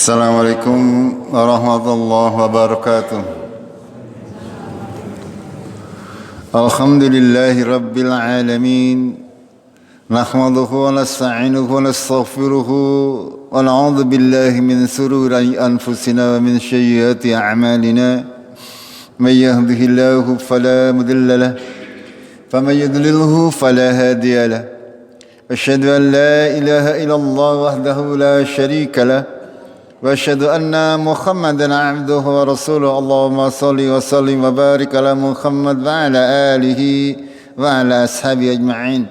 Assalamualaikum warahmatullahi wabarakatuh. Alhamdulillahi rabbil alamin. Nahmaduhu wa nasta'inuhu wa nastaghfiruhu wa na'udzu billahi min shururi anfusina wa min sayyiati a'malina. May yahdihillahu fala mudilla lahu wa may yudlilhu fala hadiya lahu. Asyhadu an la ilaha illallah wahdahu la syarika lahu wa asyhadu anna Muhammadan 'abduhu wa rasuluhu. Allahumma shalli wa sallim wa barik ala Muhammad wa ala alihi wa ala ashabihi ajma'in.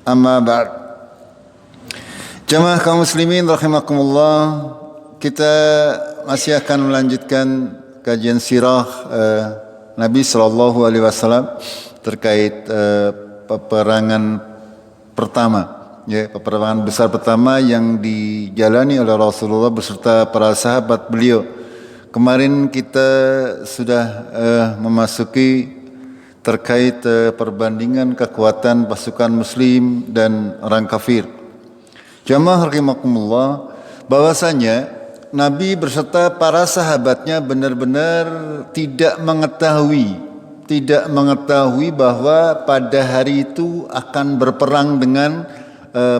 Amma ba'd. Jamaah kaum muslimin rahimakumullah, kita masih akan melanjutkan kajian sirah Nabi sallallahu alaihi wasallam terkait peperangan pertama, ya, peperangan besar pertama yang dijalani oleh Rasulullah beserta para sahabat beliau. Kemarin kita sudah memasuki terkait perbandingan kekuatan pasukan muslim dan orang kafir. Jamaah rahimakumullah, bahwasanya Nabi beserta para sahabatnya benar-benar tidak mengetahui bahwa pada hari itu akan berperang dengan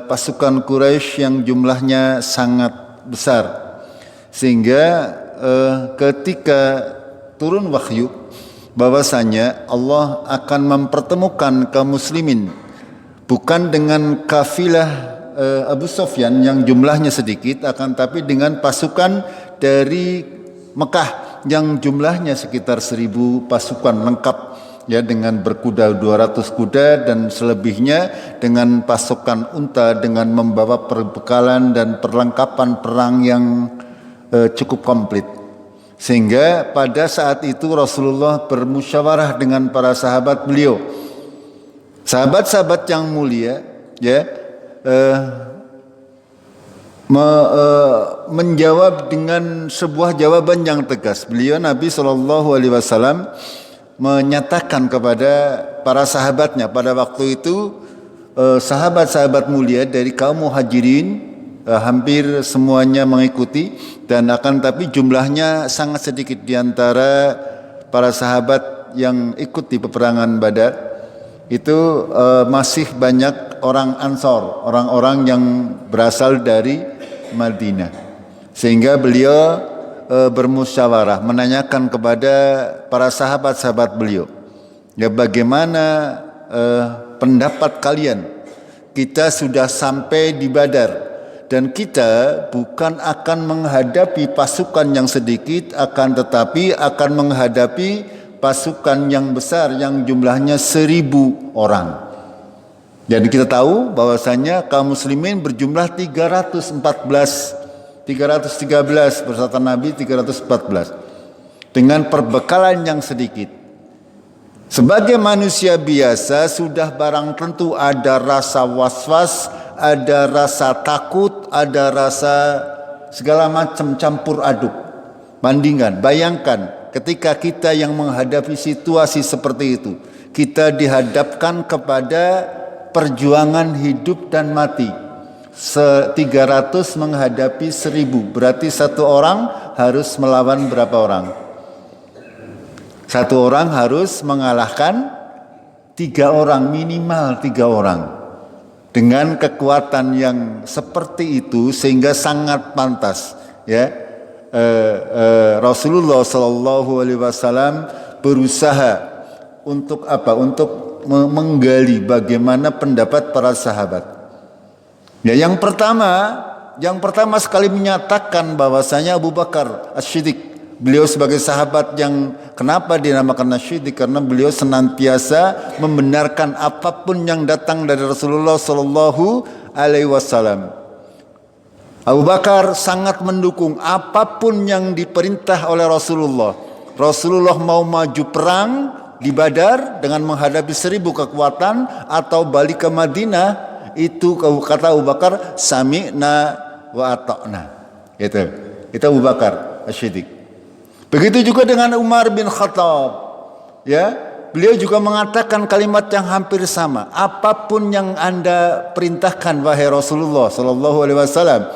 pasukan Quraisy yang jumlahnya sangat besar, sehingga ketika turun wahyu bahwasanya Allah akan mempertemukan kaum muslimin bukan dengan kafilah Abu Sufyan yang jumlahnya sedikit, akan tapi dengan pasukan dari Mekah yang jumlahnya sekitar 1000 pasukan lengkap, ya, dengan berkuda 200 kuda dan selebihnya dengan pasukan unta, dengan membawa perbekalan dan perlengkapan perang yang cukup komplit. Sehingga pada saat itu Rasulullah bermusyawarah dengan para sahabat beliau, sahabat-sahabat yang mulia, ya, menjawab dengan sebuah jawaban yang tegas. Beliau Nabi Shallallahu Alaihi Wasallam menyatakan kepada para sahabatnya pada waktu itu, sahabat-sahabat mulia dari kaum muhajirin hampir semuanya mengikuti, dan akan tapi jumlahnya sangat sedikit di antara para sahabat yang ikut di peperangan Badar. Itu masih banyak orang Ansor, orang-orang yang berasal dari Madinah. Sehingga beliau bermusyawarah, menanyakan kepada para sahabat-sahabat beliau, ya, bagaimana pendapat kalian? Kita sudah sampai di Badar dan kita bukan akan menghadapi pasukan yang sedikit, akan tetapi akan menghadapi pasukan yang besar yang jumlahnya 1000 orang. Jadi kita tahu bahwasanya kaum muslimin berjumlah 313 beserta Nabi 314 dengan perbekalan yang sedikit. Sebagai manusia biasa sudah barang tentu ada rasa was-was, ada rasa takut, ada rasa segala macam campur aduk. Bandingkan, bayangkan ketika kita yang menghadapi situasi seperti itu, kita dihadapkan kepada perjuangan hidup dan mati. 300 menghadapi 1000, berarti satu orang harus melawan berapa orang? Satu orang harus mengalahkan 3 orang, minimal 3 orang. Dengan kekuatan yang seperti itu, sehingga sangat pantas, ya, Rasulullah Shallallahu Alaihi Wasallam berusaha untuk apa? Untuk menggali bagaimana pendapat para sahabat. Ya, yang pertama sekali menyatakan bahwasanya Abu Bakar As-Siddiq, beliau sebagai sahabat yang kenapa dinamakan As-Siddiq, karena beliau senantiasa membenarkan apapun yang datang dari Rasulullah Shallallahu Alaihi Wasallam. Abu Bakar sangat mendukung apapun yang diperintah oleh Rasulullah. Rasulullah mau maju perang di Badar dengan menghadapi 1000 kekuatan atau balik ke Madinah, itu kata Abu Bakar, sami'na wa ata'na. Itu Abu Bakar As-Siddiq. Begitu juga dengan Umar bin Khattab, ya, beliau juga mengatakan kalimat yang hampir sama. Apapun yang Anda perintahkan wahai Rasulullah Sallallahu Alaihi Wasallam,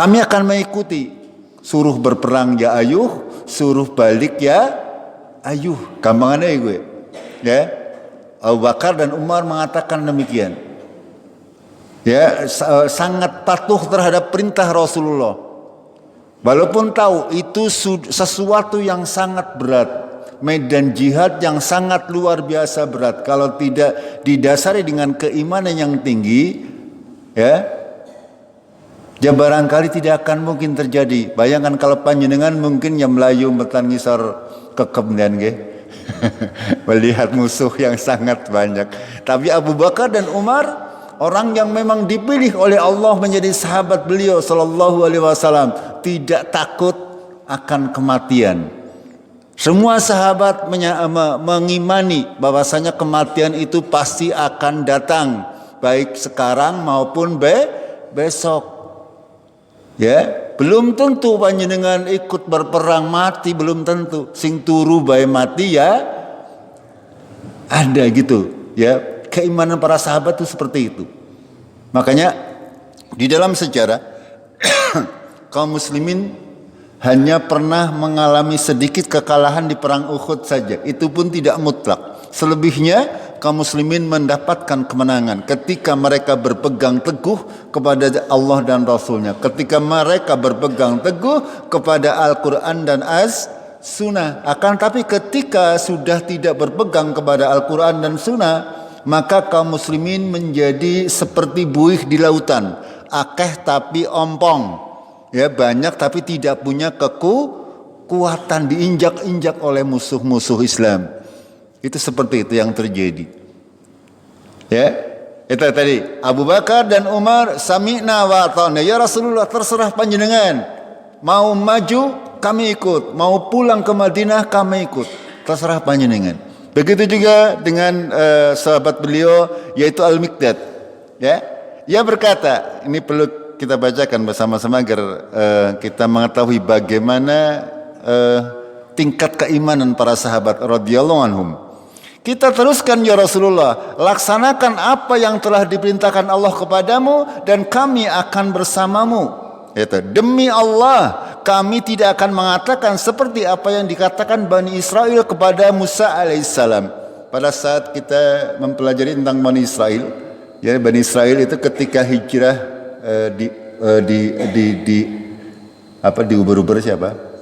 Kami akan mengikuti. Suruh berperang ya ayuh, suruh balik ya ayuh. Gampangannya gue. Ya. Abu Bakar dan Umar mengatakan demikian. Ya, sangat patuh terhadap perintah Rasulullah. Walaupun tahu itu sesuatu yang sangat berat. Medan jihad yang sangat luar biasa berat. Kalau tidak didasari dengan keimanan yang tinggi, ya barangkali tidak akan mungkin terjadi. Bayangkan kalau panjenengan mungkin yang Melayu metan ngisor kekemudian melihat musuh yang sangat banyak. Tapi Abu Bakar dan Umar, orang yang memang dipilih oleh Allah menjadi sahabat beliau sallallahu alaihi wasallam, tidak takut akan kematian. Semua sahabat mengimani bahwasanya kematian itu pasti akan datang, baik sekarang maupun besok. Ya, belum tentu panjenengan ikut berperang mati, belum tentu. Sing turu bae mati ya ada gitu. Ya, keimanan para sahabat itu seperti itu. Makanya di dalam sejarah kaum muslimin hanya pernah mengalami sedikit kekalahan di perang Uhud saja. Itu pun tidak mutlak. Selebihnya kaum muslimin mendapatkan kemenangan ketika mereka berpegang teguh kepada Allah dan Rasulnya, ketika mereka berpegang teguh kepada Al-Quran dan As-Sunnah. Akan tapi ketika sudah tidak berpegang kepada Al-Quran dan Sunnah, maka kaum muslimin menjadi seperti buih di lautan, akeh tapi ompong, ya banyak tapi tidak punya kekuatan, diinjak-injak oleh musuh-musuh Islam. Itu seperti itu yang terjadi. Ya, itu tadi Abu Bakar dan Umar sami'na wa ata'na. Ya Rasulullah, terserah panjenengan. Mau maju kami ikut, mau pulang ke Madinah kami ikut. Terserah panjenengan. Begitu juga dengan sahabat beliau yaitu Al-Miqdad. Ya, ia berkata, ini perlu kita bacakan bersama-sama agar kita mengetahui bagaimana tingkat keimanan para sahabat radhiyallahu anhum. Kita teruskan ya Rasulullah, laksanakan apa yang telah diperintahkan Allah kepadamu dan kami akan bersamamu. Itu demi Allah, kami tidak akan mengatakan seperti apa yang dikatakan Bani Israel kepada Musa alaihissalam. Pada saat kita mempelajari tentang Bani Israel, ya Bani Israel itu ketika hijrah diuber-uber siapa?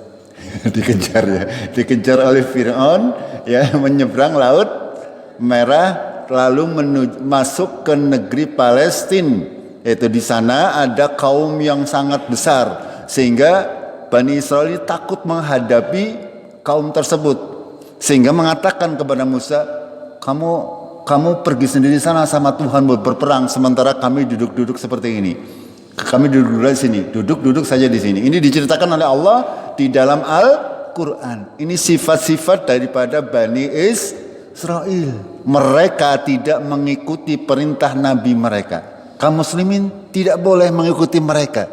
Dikejar ya, dikejar oleh Fir'aun, ya menyeberang laut Merah lalu masuk ke negeri Palestina. Itu di sana ada kaum yang sangat besar sehingga Bani Israel takut menghadapi kaum tersebut, sehingga mengatakan kepada Musa, kamu pergi sendiri sana sama Tuhan berperang, sementara kami duduk-duduk seperti ini. Kami duduk di sini, duduk saja di sini. Ini diceritakan oleh Allah di dalam Al-Quran. Ini sifat-sifat daripada Bani Israel. Mereka tidak mengikuti perintah Nabi mereka. Kaum muslimin tidak boleh mengikuti mereka.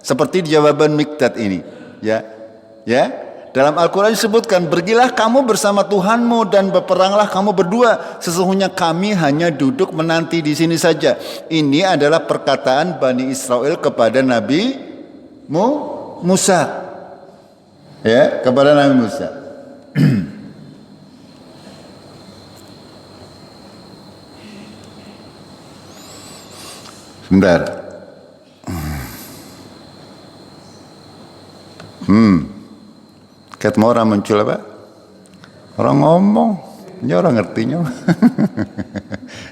Seperti di jawaban Miqdad ini. Ya. Dalam Al-Quran disebutkan, pergilah kamu bersama Tuhanmu dan berperanglah kamu berdua. Sesungguhnya kami hanya duduk menanti di sini saja. Ini adalah perkataan Bani Israel kepada Nabi Musa. Ya, kepada Nabi Musa. Sebentar. Kat mau orang muncul apa? Orang ngomong, ini orang ngertinya.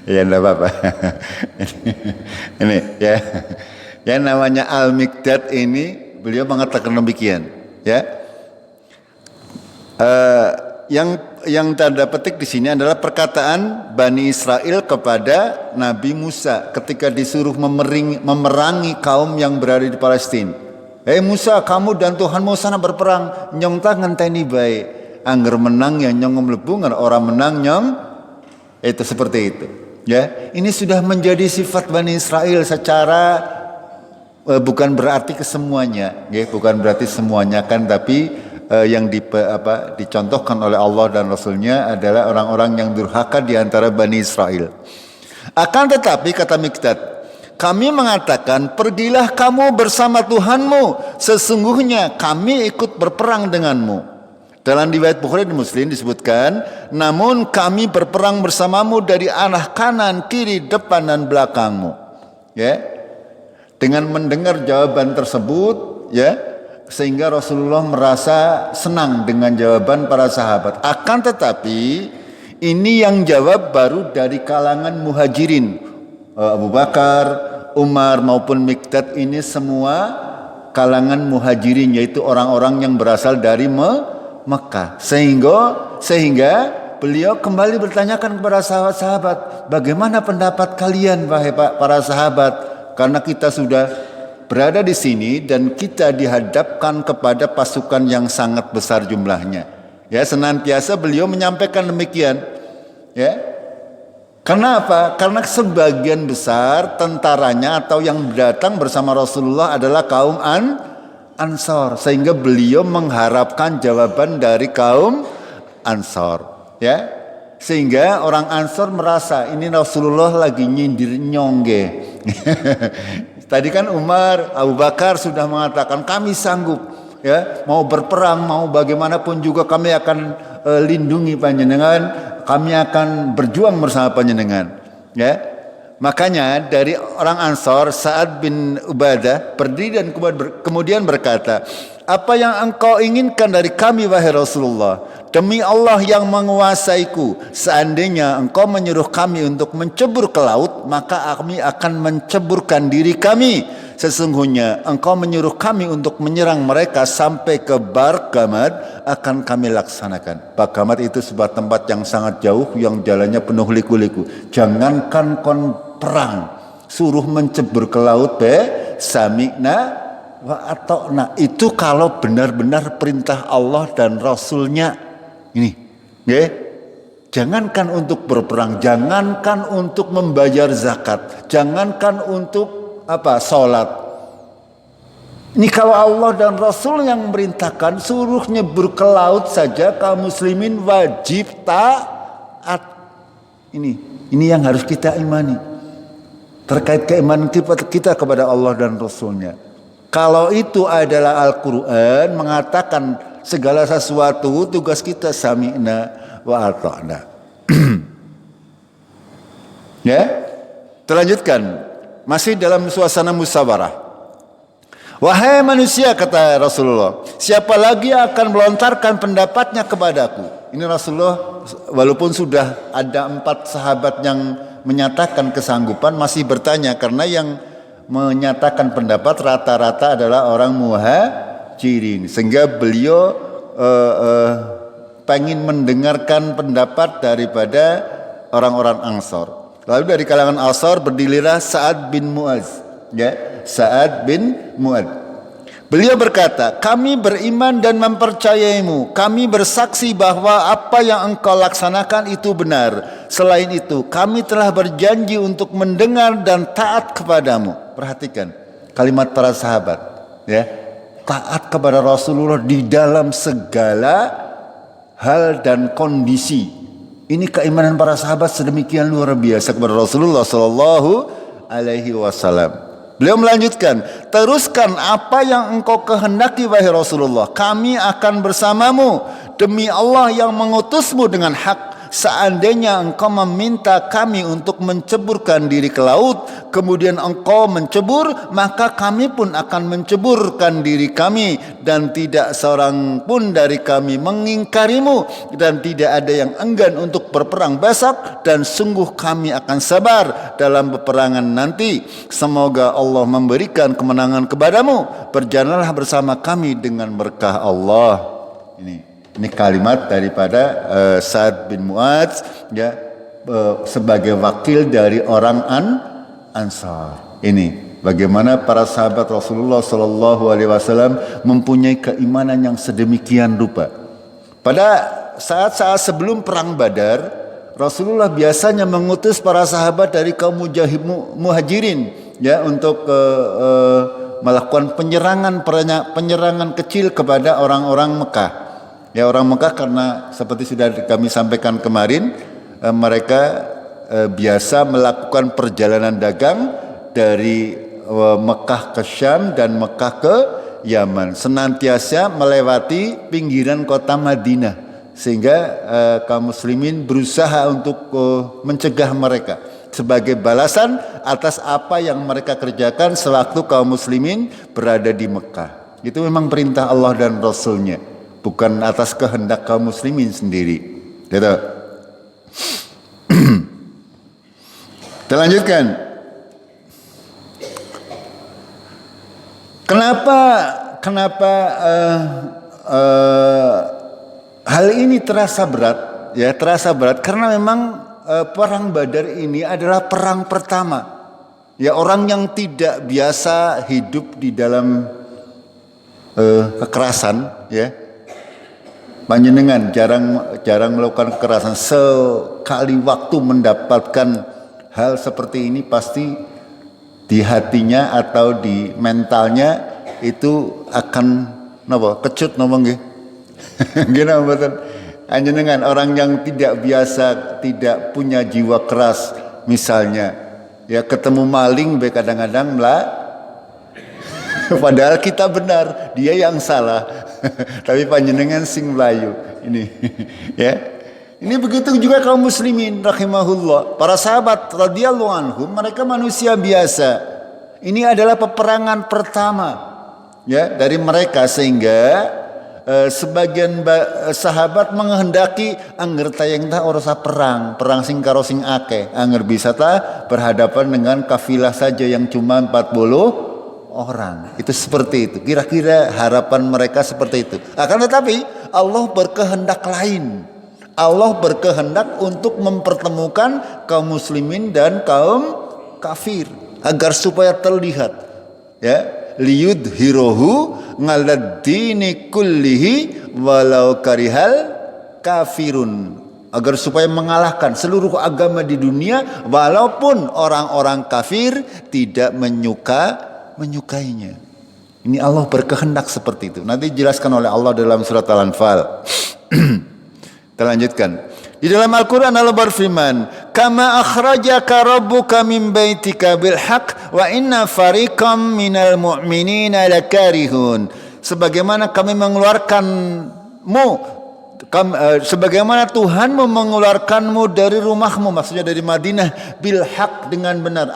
Ya enggak apa-apa. Ini ya. Yang namanya Al-Miqdad ini beliau mengatakan demikian, ya. Yang tanda petik di sini adalah perkataan Bani Israel kepada Nabi Musa ketika disuruh memerangi kaum yang berada di Palestina. Musa, kamu dan Tuhanmu sana berperang, nyong tangan tani baik. Angger menang ya nyong melebu, orang menang nyong. Itu seperti itu. Ya, ini sudah menjadi sifat Bani Israel secara bukan berarti kesemuanya, ya, bukan berarti semuanya kan, tapi yang dicontohkan oleh Allah dan Rasulnya adalah orang-orang yang durhaka di antara Bani Israel. Akan tetapi kata Miqdad, Kami mengatakan, pergilah kamu bersama Tuhanmu, sesungguhnya kami ikut berperang denganmu. Dalam riwayat Bukhari dan Muslim disebutkan, namun kami berperang bersamamu dari arah kanan, kiri, depan dan belakangmu. Ya, dengan mendengar jawaban tersebut, ya, sehingga Rasulullah merasa senang dengan jawaban para sahabat. Akan tetapi ini yang jawab baru dari kalangan muhajirin. Abu Bakar, Umar maupun Miqdad ini semua kalangan muhajirin, yaitu orang-orang yang berasal dari Mekah. Sehingga beliau kembali bertanyakan kepada sahabat-sahabat, bagaimana pendapat kalian wahai para sahabat? Karena kita sudah berada di sini dan kita dihadapkan kepada pasukan yang sangat besar jumlahnya. Ya, senantiasa beliau menyampaikan demikian. Ya. Karena apa? Karena sebagian besar tentaranya atau yang datang bersama Rasulullah adalah kaum Ansor, sehingga beliau mengharapkan jawaban dari kaum Ansor, ya. Sehingga orang Ansor merasa ini Rasulullah lagi nyindir nyongge. Tadi kan Umar, Abu Bakar sudah mengatakan kami sanggup, ya, mau berperang, mau bagaimanapun juga kami akan lindungi panjenengan, kami akan berjuang bersama panjenengan, ya. Makanya dari orang Ansor, Sa'ad bin Ubadah berdiri dan kemudian berkata, apa yang engkau inginkan dari kami wahai Rasulullah? Demi Allah yang menguasaiku, seandainya engkau menyuruh kami untuk mencebur ke laut, maka kami akan menceburkan diri kami. Sesungguhnya engkau menyuruh kami untuk menyerang mereka sampai ke Bargamad, akan kami laksanakan. Bargamad itu sebuah tempat yang sangat jauh, yang jalannya penuh liku-liku. Jangankan kon perang, suruh mencebur ke laut, sami'na wa ata'na. Itu kalau benar-benar perintah Allah dan Rasulnya. Ini, ya. Jangankan untuk berperang, jangankan untuk membayar zakat, jangankan untuk sholat. Ini kalau Allah dan Rasul yang memerintahkan, suruh nyebur ke laut saja kaum muslimin wajib taat. Ini yang harus kita imani terkait keimanan kita kepada Allah dan Rasulnya. Kalau itu adalah Al-Quran mengatakan segala sesuatu, tugas kita sami'na wa ata'na. Ya, terlanjutkan. Masih dalam suasana musyawarah. Wahai manusia, kata Rasulullah, siapa lagi akan melontarkan pendapatnya kepadaku? Ini Rasulullah walaupun sudah ada 4 sahabat yang menyatakan kesanggupan, masih bertanya, karena yang menyatakan pendapat rata-rata adalah orang muhajirin, sehingga beliau pengen mendengarkan pendapat daripada orang-orang Ansor. Lalu dari kalangan Ansor berdirilah Sa'ad bin Mu'adz, ya, Sa'ad bin Mu'adz. Beliau berkata, kami beriman dan mempercayaimu. Kami bersaksi bahwa apa yang engkau laksanakan itu benar. Selain itu, kami telah berjanji untuk mendengar dan taat kepadamu. Perhatikan kalimat para sahabat, ya. Taat kepada Rasulullah di dalam segala hal dan kondisi. Ini keimanan para sahabat sedemikian luar biasa kepada Rasulullah Sallallahu Alaihi Wasallam. Beliau melanjutkan, teruskan apa yang engkau kehendaki wahai Rasulullah. Kami akan bersamamu demi Allah yang mengutusmu dengan hak. Seandainya engkau meminta kami untuk menceburkan diri ke laut, kemudian engkau mencebur, maka kami pun akan menceburkan diri kami, dan tidak seorang pun dari kami mengingkarimu, dan tidak ada yang enggan untuk berperang besok, dan sungguh kami akan sabar dalam peperangan nanti. Semoga Allah memberikan kemenangan kepadamu. Berjalanlah bersama kami dengan berkah Allah. Ini kalimat daripada Sa'ad bin Mu'adz, ya, sebagai wakil dari orang Ansar. Ini bagaimana para sahabat Rasulullah Sallallahu Alaihi Wasallam mempunyai keimanan yang sedemikian rupa. Pada saat-saat sebelum perang Badar, Rasulullah biasanya mengutus para sahabat dari kaum muhajirin, ya, untuk melakukan penyerangan kecil kepada orang-orang Mekah. Ya, orang Mekah karena seperti sudah kami sampaikan kemarin, mereka biasa melakukan perjalanan dagang dari Mekah ke Syam dan Mekah ke Yaman, senantiasa melewati pinggiran kota Madinah, sehingga kaum muslimin berusaha untuk mencegah mereka sebagai balasan atas apa yang mereka kerjakan sewaktu kaum muslimin berada di Mekah. Itu memang perintah Allah dan Rasulnya, bukan atas kehendak kaum muslimin sendiri. Gitu. Kita lanjutkan. Kenapa hal ini terasa berat? Ya, terasa berat karena memang perang Badar ini adalah perang pertama. Ya, orang yang tidak biasa hidup di dalam kekerasan, ya. Panjenengan jarang melakukan kekerasan, sekali waktu mendapatkan hal seperti ini pasti di hatinya atau di mentalnya itu akan kecut nggih. Gimana betul? Panjenengan orang yang tidak biasa, tidak punya jiwa keras misalnya, ya ketemu maling kadang-kadang padahal kita benar, dia yang salah. Tapi panjenengan sing melayu ini. Ya. Ini begitu juga kaum muslimin rahimahullah. Para sahabat radhiyallahu anhum, mereka manusia biasa. Ini adalah peperangan pertama ya dari mereka, sehingga sebagian sahabat menghendaki angger tayang ta ora usah perang sing karo sing akeh, angger bisa ta berhadapan dengan kafilah saja yang cuma 40 orang. Itu seperti itu. Kira-kira harapan mereka seperti itu. Akan tetapi Allah berkehendak lain. Allah berkehendak untuk mempertemukan kaum muslimin dan kaum kafir agar supaya terlihat, ya, liyudhirohu ngaladdini kullihi walau karihal kafirun, agar supaya mengalahkan seluruh agama di dunia walaupun orang-orang kafir tidak menyukainya. Ini Allah berkehendak seperti itu. Nanti dijelaskan oleh Allah dalam surat Al-Anfal. Kita lanjutkan. Di dalam Al-Quran Allah berfirman, "Kama akhrajaka rabbuka min baitika bil haqq wa inna fariqam minal mu'minina lakarihun." Sebagaimana kami mengeluarkanmu, sebagaimana Tuhanmu mengeluarkanmu dari rumahmu, maksudnya dari Madinah, bil haqq dengan benar.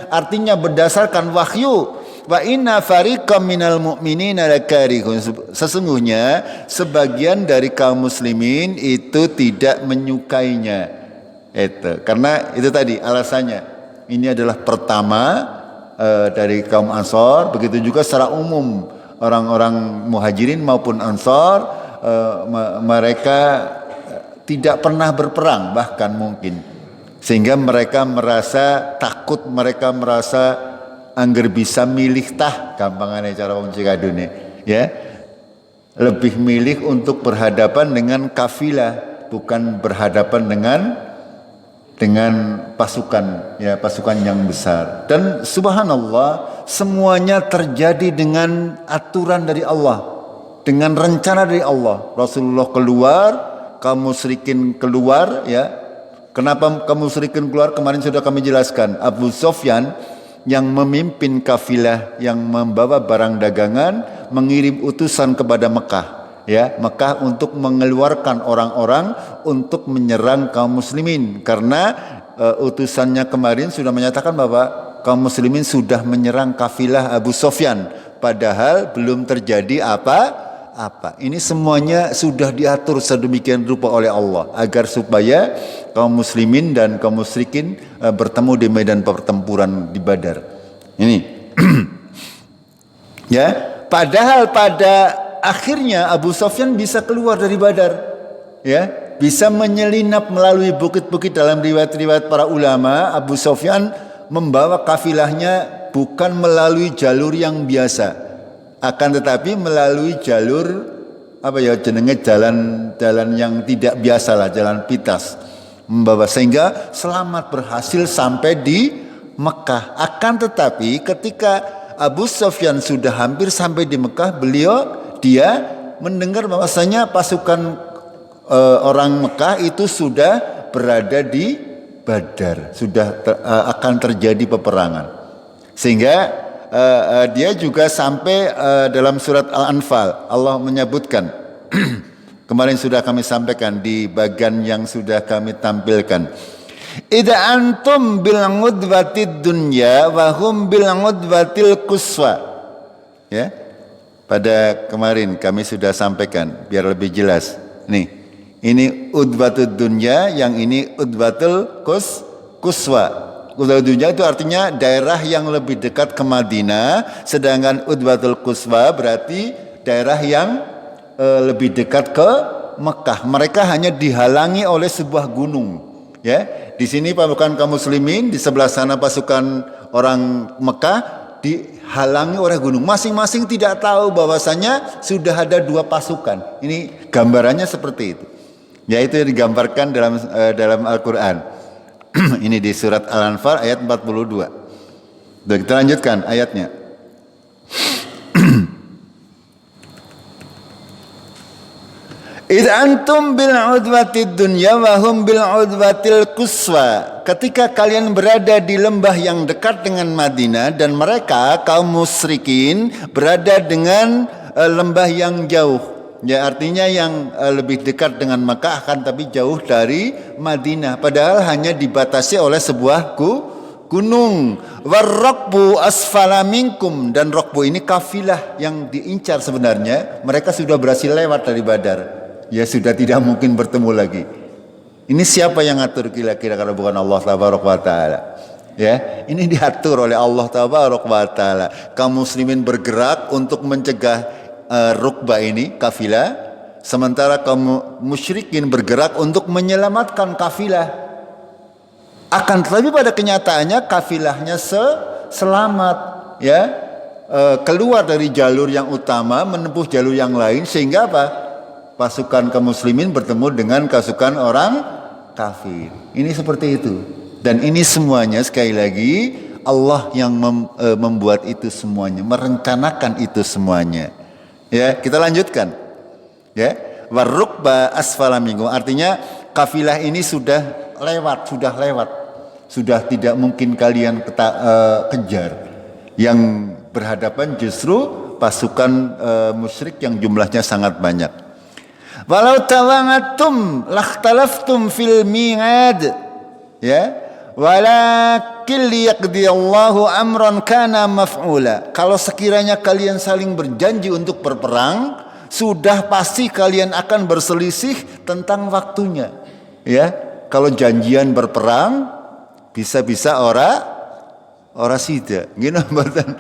Artinya berdasarkan wahyu. Wa inna fariqam minal mu'minina lakarihun. Sesungguhnya sebagian dari kaum muslimin itu tidak menyukainya. Itu karena itu tadi alasannya. Ini adalah pertama dari kaum Ansor, begitu juga secara umum orang-orang Muhajirin maupun Ansor, mereka tidak pernah berperang bahkan mungkin, sehingga mereka merasa takut, mereka merasa angger bisa milih tah, gampangane cara wong Cikadune, ya. Lebih milih untuk berhadapan dengan kafilah, bukan berhadapan dengan pasukan, ya, pasukan yang besar. Dan subhanallah, semuanya terjadi dengan aturan dari Allah, dengan rencana dari Allah. Rasulullah keluar, kaum musyrikin keluar, ya. Kenapa kaum musyrikin keluar? Kemarin sudah kami jelaskan. Abu Sufyan yang memimpin kafilah yang membawa barang dagangan mengirim utusan kepada Mekah, ya, Mekah untuk mengeluarkan orang-orang untuk menyerang kaum muslimin, karena utusannya kemarin sudah menyatakan bahwa kaum muslimin sudah menyerang kafilah Abu Sufyan, padahal belum terjadi apa-apa. Ini semuanya sudah diatur sedemikian rupa oleh Allah agar supaya kaum muslimin dan kaum musyrikin bertemu di medan pertempuran di Badar. Ini ya, padahal pada akhirnya Abu Sufyan bisa keluar dari Badar, ya, bisa menyelinap melalui bukit-bukit. Dalam riwayat-riwayat para ulama, Abu Sufyan membawa kafilahnya bukan melalui jalur yang biasa, akan tetapi melalui jalur jalan yang tidak biasa lah, jalan pintas, membawa, sehingga selamat berhasil sampai di Mekah. Akan tetapi ketika Abu Sufyan sudah hampir sampai di Mekah, dia mendengar bahwasanya pasukan orang Mekah itu sudah berada di Badar, sudah akan terjadi peperangan. Sehingga dia juga sampai dalam surat Al-Anfal Allah menyebutkan kemarin sudah kami sampaikan di bagian yang sudah kami tampilkan. Idza antum bil udwatid dunya wa hum bil udwatil quswa. Ya. Pada kemarin kami sudah sampaikan biar lebih jelas. Nih. Ini udwatud dunya, yang ini udwatul quswa. Udwatul dunya itu artinya daerah yang lebih dekat ke Madinah, sedangkan udwatul quswa berarti daerah yang lebih dekat ke Mekah. Mereka hanya dihalangi oleh sebuah gunung. Ya, di sini pasukan kaum muslimin, di sebelah sana pasukan orang Mekah dihalangi oleh gunung. Masing-masing tidak tahu bahwasanya sudah ada dua pasukan. Ini gambarannya seperti itu. Yaitu yang digambarkan dalam Al-Qur'an. Ini di surat Al-Anfal ayat 42. Kita lanjutkan ayatnya. Idh antum bil udwatid dunya wa hum bil udwatil quswa. Ketika kalian berada di lembah yang dekat dengan Madinah dan mereka kaum musyrikin berada dengan lembah yang jauh. Ya, artinya yang lebih dekat dengan Makkah akan tapi jauh dari Madinah, padahal hanya dibatasi oleh sebuah gunung. Warraqbu asfala minkum, dan Raqbu ini kafilah yang diincar sebenarnya. Mereka sudah berhasil lewat dari Badar. Ya sudah tidak mungkin bertemu lagi. Ini siapa yang ngatur kira-kira kalau bukan Allah Tabaraka wa Ta'ala? Ya, ini diatur oleh Allah Tabaraka wa Ta'ala. Kaum muslimin bergerak untuk mencegah rukbah ini, kafilah, sementara kaum musyrikin bergerak untuk menyelamatkan kafilah. Akan tetapi pada kenyataannya kafilahnya selamat, ya, keluar dari jalur yang utama menempuh jalur yang lain, sehingga apa? Pasukan kaum muslimin bertemu dengan pasukan orang kafir. Ini seperti itu. Dan ini semuanya sekali lagi Allah yang membuat itu semuanya, merencanakan itu semuanya. Ya, kita lanjutkan. Ya, warrukba asfala minkum, artinya kafilah ini sudah lewat. Sudah tidak mungkin kalian kejar. Yang berhadapan justru pasukan musyrik yang jumlahnya sangat banyak. Walau tawangatum lakhtalaftum fil mi'ad, ya, walakin liyaqdiyallahu amran kana maf'ula. Kalau sekiranya kalian saling berjanji untuk berperang, sudah pasti kalian akan berselisih tentang waktunya. Ya, kalau janjian berperang bisa-bisa ora sida. Gini mboten.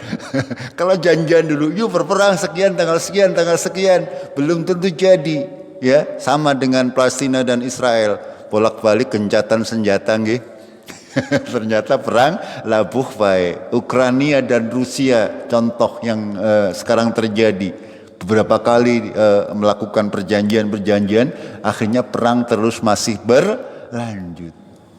Kalau janjian dulu, yuk berperang sekian tanggal sekian, belum tentu jadi. Ya, sama dengan Palestina dan Israel, bolak-balik gencatan senjata nggih. Ternyata perang labuh bae. Ukraina dan Rusia contoh yang sekarang terjadi. Beberapa kali melakukan perjanjian, akhirnya perang terus masih berlanjut.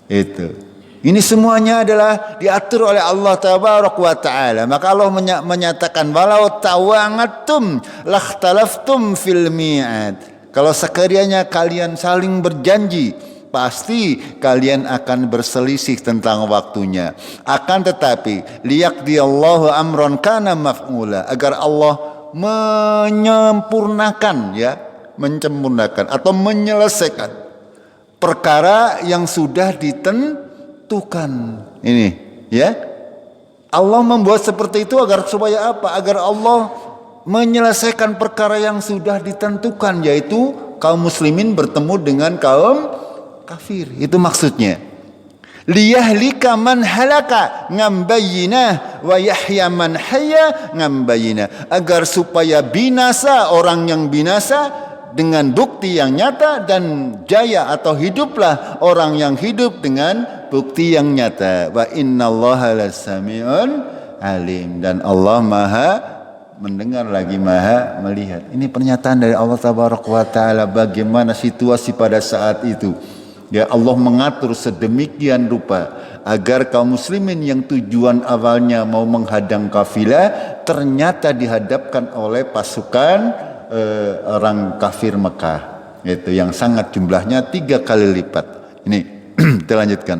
Itu. Ini semuanya adalah diatur oleh Allah Tabaraka wa Ta'ala. Maka Allah menyatakan walau tawangatum lakhtalaftum fil mi'ad. Kalau sekiranya kalian saling berjanji, pasti kalian akan berselisih tentang waktunya. Akan tetapi liyaqdiyallahu amran kana maf'ula, agar Allah menyempurnakan atau menyelesaikan perkara yang sudah ditentukan. Ini, ya. Allah membuat seperti itu supaya apa? Agar Allah menyelesaikan perkara yang sudah ditentukan, yaitu kaum muslimin bertemu dengan kaum kafir. Itu maksudnya. Liyahlika man halaka ngambayinah wa yahya man hayya ngambayinah, agar supaya binasa orang yang binasa dengan bukti yang nyata, dan jaya atau hiduplah orang yang hidup dengan bukti yang nyata. Wa innallaha lasami'un alim, dan Allah Maha mendengar lagi Maha melihat. Ini pernyataan dari Allah Tabaraka wa Ta'ala bagaimana situasi pada saat itu. Ya, Allah mengatur sedemikian rupa agar kaum muslimin yang tujuan awalnya mau menghadang kafilah ternyata dihadapkan oleh pasukan orang kafir Mekah, itu yang sangat jumlahnya 3 kali lipat. Ini kita lanjutkan.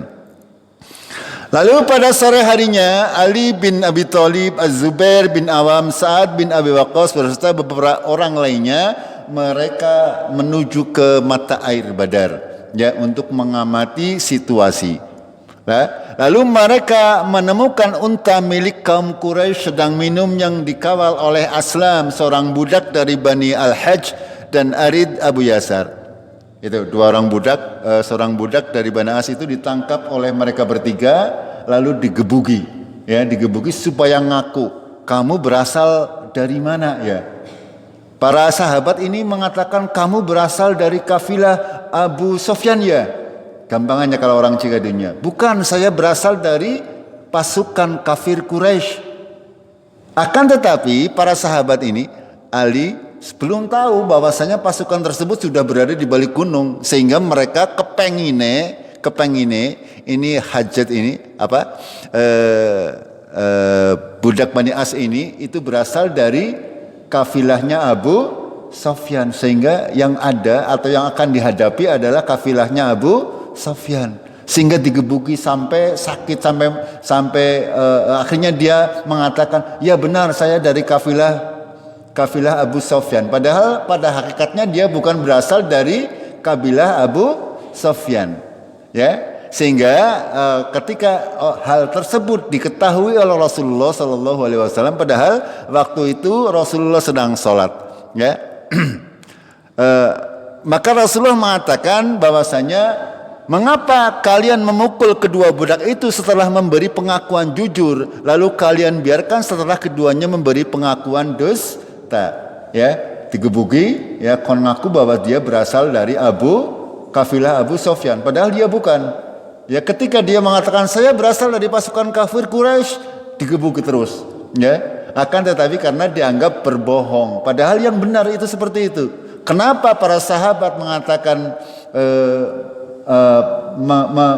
Lalu pada sore harinya Ali bin Abi Thalib, Az-Zubair bin Awam, Sa'ad bin Abi Waqqas beserta beberapa orang lainnya mereka menuju ke mata air Badar ya untuk mengamati situasi. Lalu mereka menemukan unta milik kaum Quraisy sedang minum yang dikawal oleh Aslam, seorang budak dari Bani Al-Hajj, dan Arid Abu Yasar. Itu dua orang budak, seorang budak dari Bani As itu ditangkap oleh mereka bertiga, lalu digebuki, ya digebuki supaya ngaku, kamu berasal dari mana ya? Para sahabat ini mengatakan kamu berasal dari kafilah Abu Sofyan ya. Gampangannya kalau orang Cigadunya, bukan, saya berasal dari pasukan kafir Quraisy. Akan tetapi para sahabat ini, Ali belum tahu bahwasanya pasukan tersebut sudah berada di balik gunung, sehingga mereka kepengine ini Hajat ini budak Bani As ini itu berasal dari kafilahnya Abu Sofyan, sehingga yang ada atau yang akan dihadapi adalah kafilahnya Abu Sofyan, sehingga digebuki sampai sakit sampai akhirnya dia mengatakan, ya benar saya dari kafilah Abu Sofyan, padahal pada hakikatnya dia bukan berasal dari kabilah Abu Sofyan, ya. Sehingga ketika hal tersebut diketahui oleh Rasulullah Sallallahu Alaihi Wasallam, padahal waktu itu Rasulullah sedang sholat, ya. Maka Rasulullah mengatakan bahwasanya, mengapa kalian memukul kedua budak itu setelah memberi pengakuan jujur, lalu kalian biarkan setelah keduanya memberi pengakuan dosa? Ya, digebuki, ya, kon ngaku bahwa dia berasal dari kafilah Abu Sofyan, padahal dia bukan. Ya, ketika dia mengatakan saya berasal dari pasukan kafir Quraisy, digebuki terus. Ya, akan tetapi karena dianggap berbohong, padahal yang benar itu seperti itu. Kenapa para sahabat mengatakan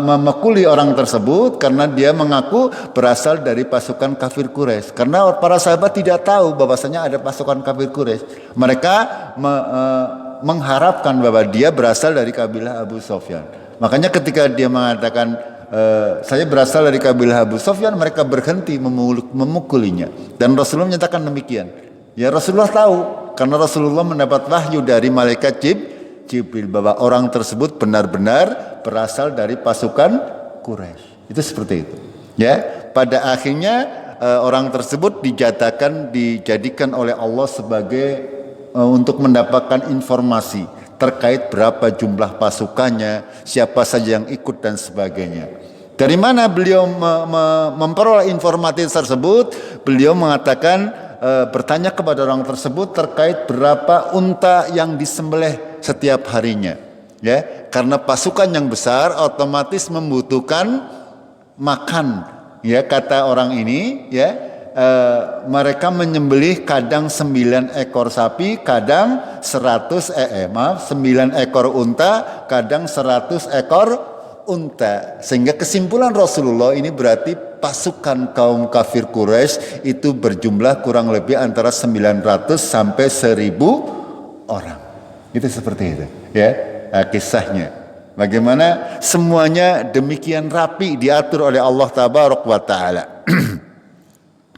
memekuli orang tersebut? Karena dia mengaku berasal dari pasukan kafir Quraisy. Karena para sahabat tidak tahu bahwasanya ada pasukan kafir Quraisy. Mereka mengharapkan bahwa dia berasal dari kabilah Abu Sofyan. Makanya ketika dia mengatakan saya berasal dari kabilah Abu Sofyan, mereka berhenti memukulinya. Dan Rasulullah menyatakan demikian. Ya, Rasulullah tahu karena Rasulullah mendapat wahyu dari malaikat Jibril bahwa orang tersebut benar-benar berasal dari pasukan Quraisy. Itu seperti itu. Ya, pada akhirnya orang tersebut dijadikan oleh Allah sebagai untuk mendapatkan informasi terkait berapa jumlah pasukannya, siapa saja yang ikut dan sebagainya. Dari mana beliau memperoleh informasi tersebut? Beliau mengatakan bertanya kepada orang tersebut terkait berapa unta yang disembelih setiap harinya, ya, karena pasukan yang besar otomatis membutuhkan makan, ya, kata orang ini, ya, mereka menyembelih kadang 9 ekor sapi, kadang 9 ekor unta, kadang 100 ekor unta, sehingga kesimpulan Rasulullah ini berarti pasukan kaum kafir Quraisy itu berjumlah kurang lebih antara 900 sampai 1000 orang. Itu seperti itu, ya, kisahnya. Bagaimana semuanya demikian rapi diatur oleh Allah Tabaraka wa Taala.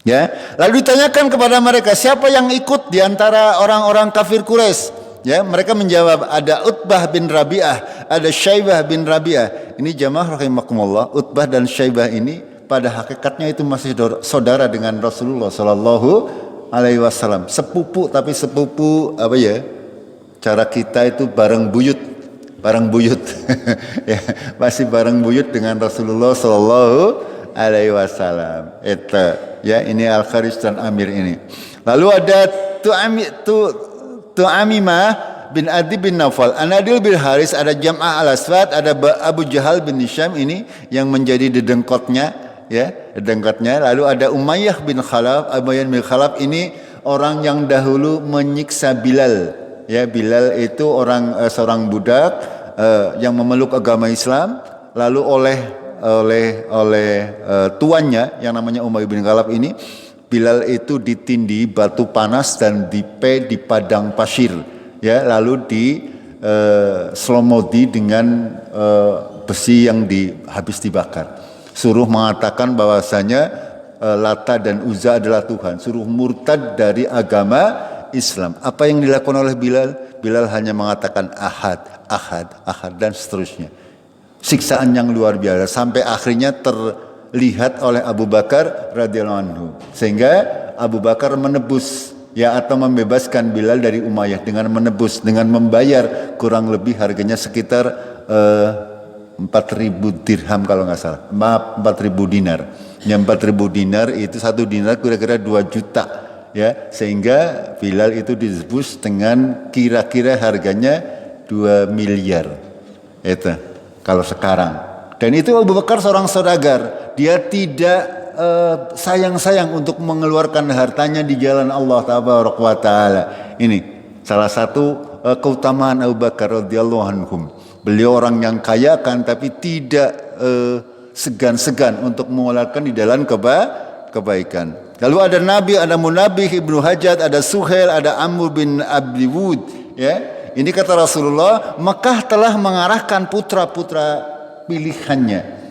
Ya, lalu ditanyakan kepada mereka, siapa yang ikut di antara orang-orang kafir Quraisy? Ya, mereka menjawab, ada Utbah bin Rabi'ah, ada Syaibah bin Rabi'ah. Ini jamaah rahimakumullah, Utbah dan Syaibah ini pada hakikatnya itu masih saudara dengan Rasulullah Sallallahu Alaihi Wasallam. Sepupu, tapi sepupu apa ya? Cara kita itu bareng buyut. Ya, masih bareng buyut dengan Rasulullah Sallallahu Alaihi Wasallam. Itu, ya, ini Al-Kharis dan Amir ini. Lalu ada Tu'amimah bin Adi bin Naufal, Anadil bin Haris, ada Jam'ah al-Aswad, ada Abu Jahal bin Hisham ini yang menjadi dedengkotnya, ya, dedengkotnya. Lalu ada Umayyah bin Khalaf, Umayyah bin Khalaf ini orang yang dahulu menyiksa Bilal. Ya, Bilal itu seorang budak yang memeluk agama Islam, lalu oleh tuannya yang namanya Umayyah bin Khalaf ini, Bilal itu ditindih batu panas dan di padang pasir, ya, lalu selomodi dengan besi yang habis dibakar. Suruh mengatakan bahwasanya Lata dan Uzza adalah Tuhan. Suruh murtad dari agama Islam. Apa yang dilakukan oleh Bilal? Bilal hanya mengatakan ahad, ahad, ahad dan seterusnya. Siksaan yang luar biasa sampai akhirnya terlihat oleh Abu Bakar radhiyallahu anhu. Sehingga Abu Bakar menebus atau membebaskan Bilal dari Umayyah dengan menebus, dengan membayar kurang lebih harganya sekitar 4.000 dirham kalau nggak salah. Maaf, 4.000 dinar. Yang 4.000 dinar itu 1 dinar kira-kira 2 juta ya, sehingga Bilal itu ditebus dengan kira-kira harganya 2 miliar itu kalau sekarang. Dan itu Abu Bakar seorang saudagar, dia tidak sayang-sayang untuk mengeluarkan hartanya di jalan Allah tabaraka wa taala. Ini salah satu keutamaan Abu Bakar radhiyallahu anhum. Beliau orang yang kaya kan, tapi tidak segan-segan untuk mengeluarkan di jalan kebaikan. Lalu ada Nabi, ada Munabih Ibnu Hajat, ada Suhail, ada Amr bin Abdiwud. Ya, ini kata Rasulullah, Mekah telah mengarahkan putra-putra pilihannya.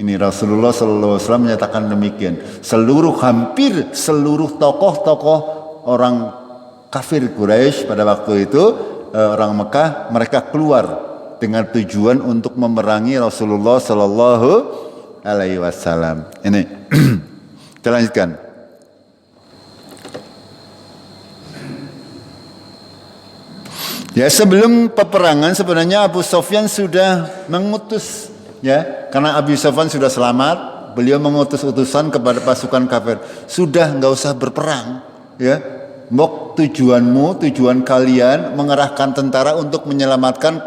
Ini Rasulullah SAW menyatakan demikian. Hampir seluruh tokoh-tokoh orang kafir Quraisy pada waktu itu, orang Mekah, mereka keluar dengan tujuan untuk memerangi Rasulullah Sallallahu Alaihi Wasallam. Ini kita lanjutkan. Ya, sebelum peperangan sebenarnya Abu Sufyan sudah mengutus, ya, karena Abu Sufyan sudah selamat, beliau mengutus utusan kepada pasukan kafir, sudah nggak usah berperang, ya. Mok tujuan kalian mengerahkan tentara untuk menyelamatkan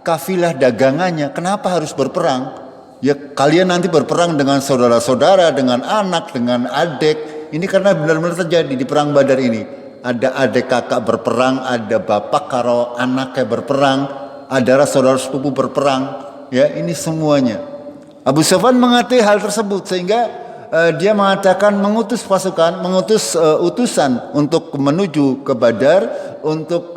kafilah dagangannya. Kenapa harus berperang? Ya, kalian nanti berperang dengan saudara-saudara, dengan anak, dengan adik. Ini karena benar-benar terjadi di perang Badar ini. Ada adik kakak berperang, ada bapak karo anaknya berperang, ada saudara sepupu berperang. Ya, ini semuanya. Abu Sufyan mengerti hal tersebut sehingga dia mengatakan mengutus pasukan, mengutus utusan untuk menuju ke Badar untuk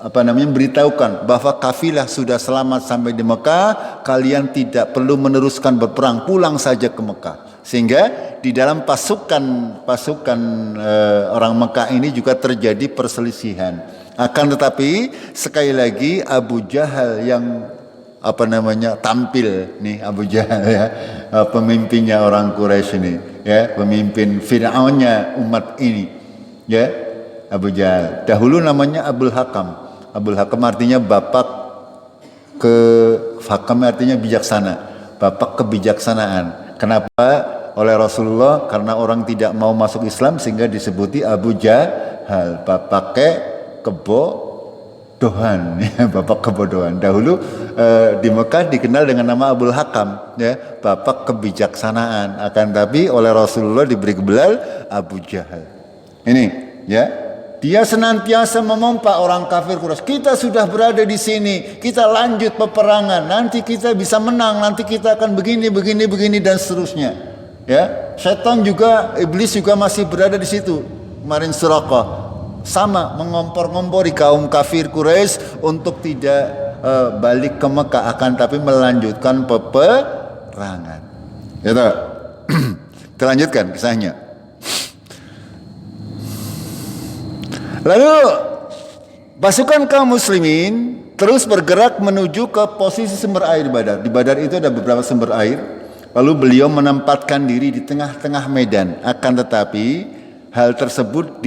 beritahukan bahwa kafilah sudah selamat sampai di Mekah, kalian tidak perlu meneruskan berperang, pulang saja ke Mekah. Sehingga di dalam pasukan orang Mekah ini juga terjadi perselisihan. Akan tetapi sekali lagi Abu Jahal yang tampil nih, Abu Jahal ya, pemimpinnya orang Quraisy ini, ya, pemimpin Fir'aunnya umat ini, ya, Abu Jahal. Dahulu namanya Abul Hakam. Abul Hakam artinya bapak Hakam artinya bijaksana, bapak kebijaksanaan. Kenapa? Oleh Rasulullah, karena orang tidak mau masuk Islam sehingga disebuti Abu Jahal, bapaknya kebodohan, ya, bapak kebodohan. Dahulu di Mekah dikenal dengan nama Abul Hakam, ya, bapak kebijaksanaan. Akan tapi oleh Rasulullah diberi gelar Abu Jahal. Ini, ya, dia senantiasa memompa orang kafir Quraisy. Kita sudah berada di sini, kita lanjut peperangan. Nanti kita bisa menang, nanti kita akan begini dan seterusnya. Ya, setan juga, iblis juga masih berada di situ. Kemarin Suraqah sama mengompor-ngompori kaum kafir Quraisy untuk tidak balik ke Mekah, akan tapi melanjutkan peperangan. Gitu. Kita lanjutkan kisahnya. Lalu pasukan kaum muslimin terus bergerak menuju ke posisi sumber air di Badar. Di Badar itu ada beberapa sumber air. Lalu beliau menempatkan diri di tengah-tengah medan. Akan tetapi hal tersebut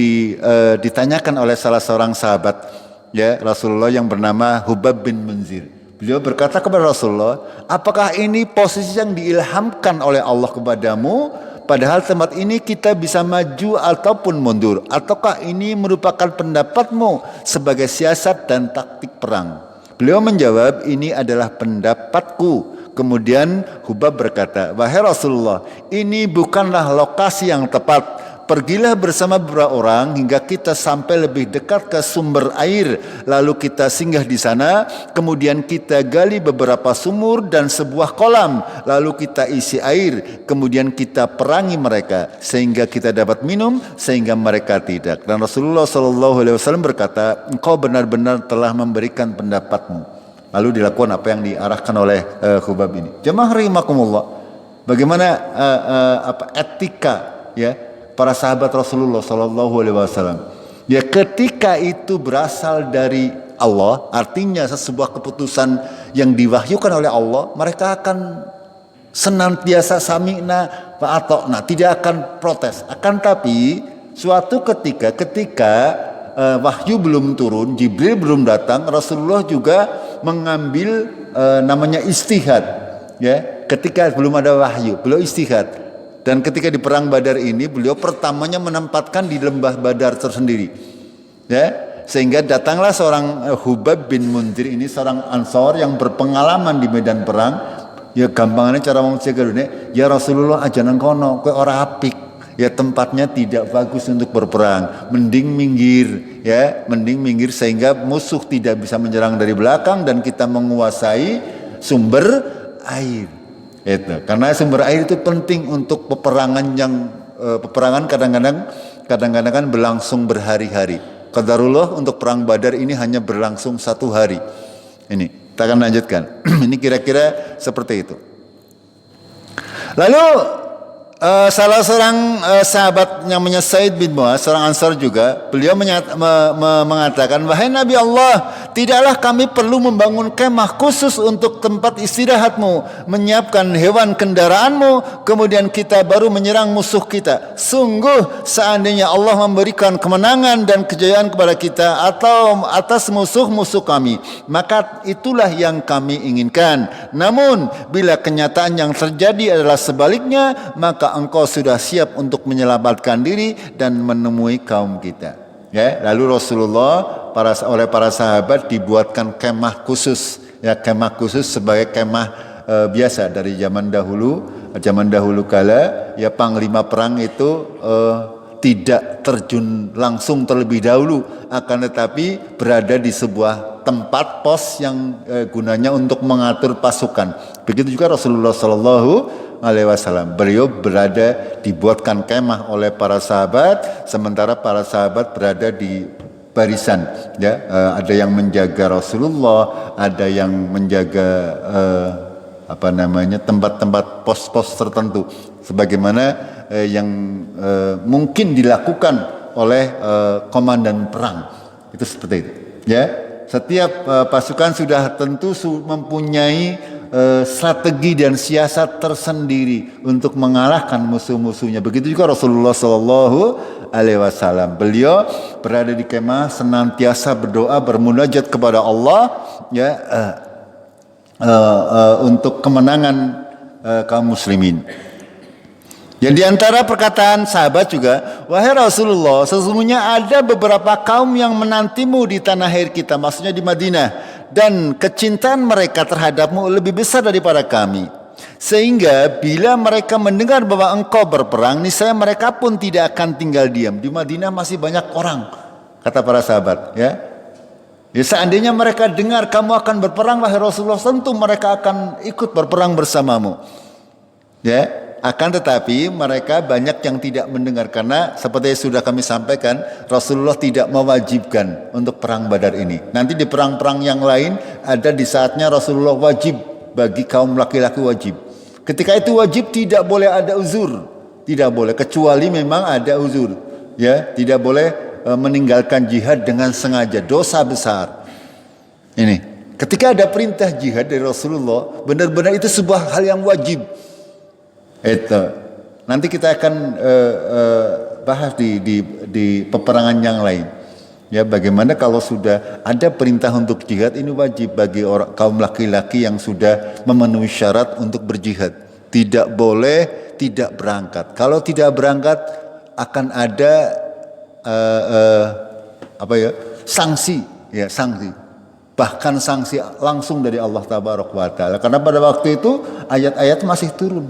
ditanyakan oleh salah seorang sahabat, ya, Rasulullah yang bernama Hubab bin Munzir. Beliau berkata kepada Rasulullah, apakah ini posisi yang diilhamkan oleh Allah kepadamu? Padahal tempat ini kita bisa maju ataupun mundur. Ataukah ini merupakan pendapatmu sebagai siasat dan taktik perang? Beliau menjawab, ini adalah pendapatku. Kemudian Hubab berkata, wahai Rasulullah, ini bukanlah lokasi yang tepat. Pergilah bersama beberapa orang hingga kita sampai lebih dekat ke sumber air. Lalu kita singgah di sana. Kemudian kita gali beberapa sumur dan sebuah kolam. Lalu kita isi air. Kemudian kita perangi mereka sehingga kita dapat minum, sehingga mereka tidak. Dan Rasulullah SAW berkata, engkau benar-benar telah memberikan pendapatmu. Lalu dilakukan apa yang diarahkan oleh Khubab ini. Jemaah rahimakumullah. Bagaimana etika ya para sahabat Rasulullah sallallahu alaihi wasallam. Ya ketika itu berasal dari Allah, artinya sebuah keputusan yang diwahyukan oleh Allah, mereka akan senantiasa sami'na wa ata'na, tidak akan protes. Akan tapi suatu ketika wahyu belum turun, Jibril belum datang, Rasulullah juga mengambil namanya istihad. Ya, ketika belum ada wahyu, beliau istihad. Dan ketika di perang Badar ini, beliau pertamanya menempatkan di lembah Badar tersendiri. Ya, sehingga datanglah seorang Hubab bin Munzir ini, seorang Ansor yang berpengalaman di medan perang. Ya gampangnya cara wong cegadune, ya Rasulullah ajanan kono kowe ora apik. Ya tempatnya tidak bagus untuk berperang. Mending minggir, ya, mending minggir sehingga musuh tidak bisa menyerang dari belakang dan kita menguasai sumber air. Itu. Karena sumber air itu penting untuk peperangan yang peperangan kadang-kadang kan berlangsung berhari-hari. Qadarullah untuk perang Badar ini hanya berlangsung 1 hari. Ini kita akan lanjutkan. Ini kira-kira seperti itu. Lalu salah seorang sahabat yang namanya Said bin Muaz, seorang Ansar juga, beliau mengatakan, wahai Nabi Allah, tidaklah kami perlu membangun kemah khusus untuk tempat istirahatmu, menyiapkan hewan kendaraanmu, kemudian kita baru menyerang musuh kita. Sungguh seandainya Allah memberikan kemenangan dan kejayaan kepada kita atau atas musuh-musuh kami, maka itulah yang kami inginkan. Namun bila kenyataan yang terjadi adalah sebaliknya, maka engkau sudah siap untuk menyelamatkan diri dan menemui kaum kita. Ya, lalu Rasulullah oleh para sahabat dibuatkan kemah khusus, ya kemah khusus sebagai kemah biasa dari zaman dahulu kala, ya panglima perang itu tidak terjun langsung terlebih dahulu, akan tetapi berada di sebuah tempat pos yang gunanya untuk mengatur pasukan. Begitu juga Rasulullah Sallallahu Alaihi Wasallam. Beliau dibuatkan kemah oleh para sahabat, sementara para sahabat berada di barisan. Ya, ada yang menjaga Rasulullah, ada yang menjaga tempat-tempat pos-pos tertentu, sebagaimana yang mungkin dilakukan oleh komandan perang. Itu seperti itu. Ya, setiap pasukan sudah tentu mempunyai strategi dan siasat tersendiri untuk mengalahkan musuh-musuhnya. Begitu juga Rasulullah Sallallahu Alaihi Wasallam. Beliau berada di kemah senantiasa berdoa, bermunajat kepada Allah, ya, untuk kemenangan kaum muslimin. Yang diantara perkataan sahabat juga, wahai Rasulullah, sesungguhnya ada beberapa kaum yang menantimu di tanah air kita, maksudnya di Madinah, dan kecintaan mereka terhadapmu lebih besar daripada kami. Sehingga bila mereka mendengar bahwa engkau berperang, niscaya mereka pun tidak akan tinggal diam. Di Madinah masih banyak orang, kata para sahabat. Ya, seandainya mereka dengar kamu akan berperang, wahai Rasulullah, tentu mereka akan ikut berperang bersamamu. Ya. Akan tetapi mereka banyak yang tidak mendengar, karena seperti yang sudah kami sampaikan, Rasulullah tidak mewajibkan untuk perang Badar ini. Nanti di perang-perang yang lain ada di saatnya Rasulullah wajib, bagi kaum laki-laki wajib. Ketika itu wajib, tidak boleh ada uzur, tidak boleh, kecuali memang ada uzur. Ya, tidak boleh meninggalkan jihad dengan sengaja, dosa besar. Ini ketika ada perintah jihad dari Rasulullah, benar-benar itu sebuah hal yang wajib. Itu nanti kita akan bahas di peperangan yang lain. Ya, bagaimana kalau sudah ada perintah untuk jihad, ini wajib bagi kaum laki-laki yang sudah memenuhi syarat untuk berjihad. Tidak boleh tidak berangkat. Kalau tidak berangkat akan ada sanksi, ya sanksi. Bahkan sanksi langsung dari Allah Tabaraka wa Ta'ala. Karena pada waktu itu ayat-ayat masih turun.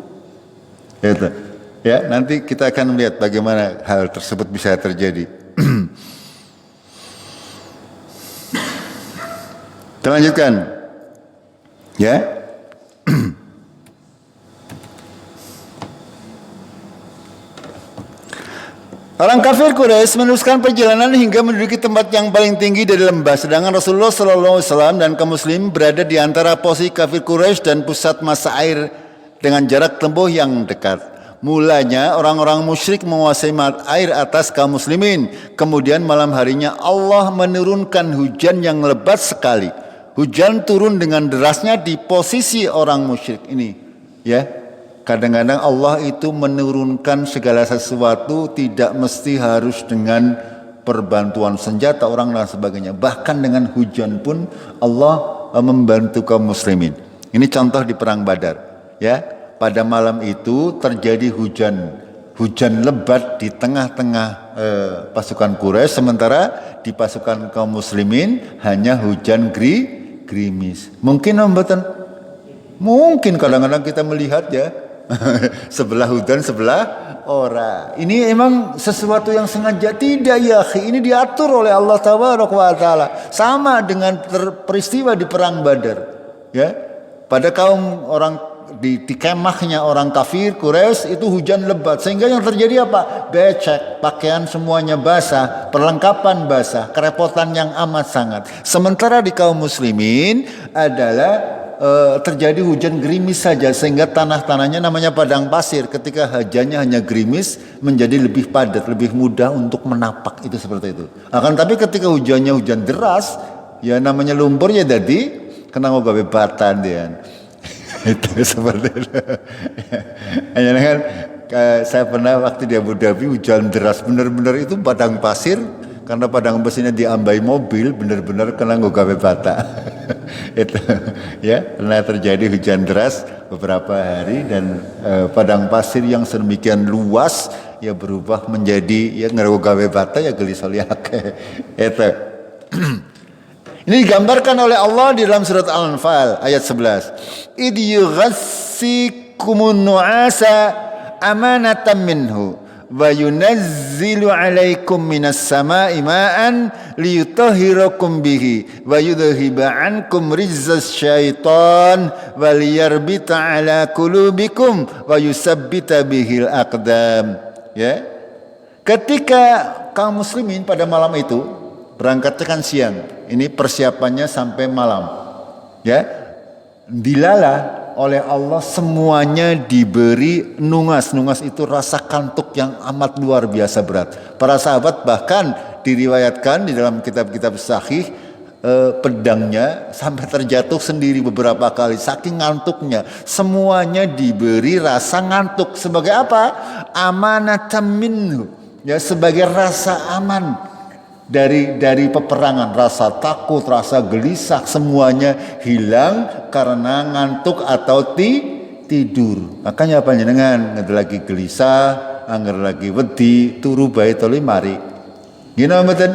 Itu. Ya, nanti kita akan melihat bagaimana hal tersebut bisa terjadi. Kita lanjutkan. Ya. Orang kafir Quraisy meneruskan perjalanan hingga menduduki tempat yang paling tinggi dari lembah. Sedangkan Rasulullah SAW dan kaum muslim berada di antara posisi kafir Quraisy dan pusat masa air dengan jarak tempuh yang dekat. Mulanya orang-orang musyrik menguasai air atas kaum muslimin. Kemudian malam harinya Allah menurunkan hujan yang lebat sekali. Hujan turun dengan derasnya di posisi orang musyrik ini. Ya. Kadang-kadang Allah itu menurunkan segala sesuatu tidak mesti harus dengan perbantuan senjata orang dan sebagainya. Bahkan dengan hujan pun Allah membantu kaum muslimin. Ini contoh di perang Badar. Ya, pada malam itu terjadi hujan lebat di tengah-tengah pasukan Quraisy, sementara di pasukan kaum muslimin hanya hujan gerimis. Mungkin kadang-kadang kita melihat ya. Sebelah hujan, sebelah ora. Ini emang sesuatu yang sengaja? Tidak ya, ini diatur oleh Allah Taala. Sama dengan peristiwa di perang Badar. Ya, pada kaum orang di kemahnya orang kafir Quraisy itu hujan lebat, sehingga yang terjadi apa? Becek, pakaian semuanya basah, perlengkapan basah, kerepotan yang amat sangat. Sementara di kaum muslimin adalah terjadi hujan gerimis saja, sehingga tanahnya namanya padang pasir. Ketika hujannya hanya gerimis menjadi lebih padat, lebih mudah untuk menapak, itu seperti itu. Akan tapi ketika hujannya hujan deras, ya namanya lumpur ya, jadi kena gawe batan dia. Itu seperti itu. Hanya kan saya pernah waktu di Abu Dhabi hujan deras benar-benar itu padang pasir. Karena padang pasirnya diambai mobil, benar-benar kena gawe bata. Itu ya, pernah terjadi hujan deras beberapa hari dan padang pasir yang sedemikian luas ya berubah menjadi ya gawe bata ya gelisoliake. Itu. Ini digambarkan oleh Allah di dalam surat Al-Anfal ayat 11. Id yughassikumun nu'asa amanatan minhu wa yunazzilu 'alaikum minas sama'i ma'an liyutahhirakum bihi wa yudhhiba 'ankum rizzas syaitan wa liyarbita 'ala qulubikum wa yusabbita bihil aqdam. Ya. Ketika kaum muslimin pada malam itu berangkatnya kan siang. Ini persiapannya sampai malam. Ya. Dilalah oleh Allah semuanya diberi nungas. Nungas itu rasa kantuk yang amat luar biasa berat. Para sahabat bahkan diriwayatkan di dalam kitab-kitab sahih pedangnya sampai terjatuh sendiri beberapa kali saking ngantuknya. Semuanya diberi rasa ngantuk. Sebagai apa? Amanatan minhu. Ya, sebagai rasa aman dari peperangan, rasa takut, rasa gelisah semuanya hilang karena ngantuk atau tidur. Makanya panjenengan ngeder lagi gelisah, angger lagi wedi, turu bae toli mari. Gini mboten?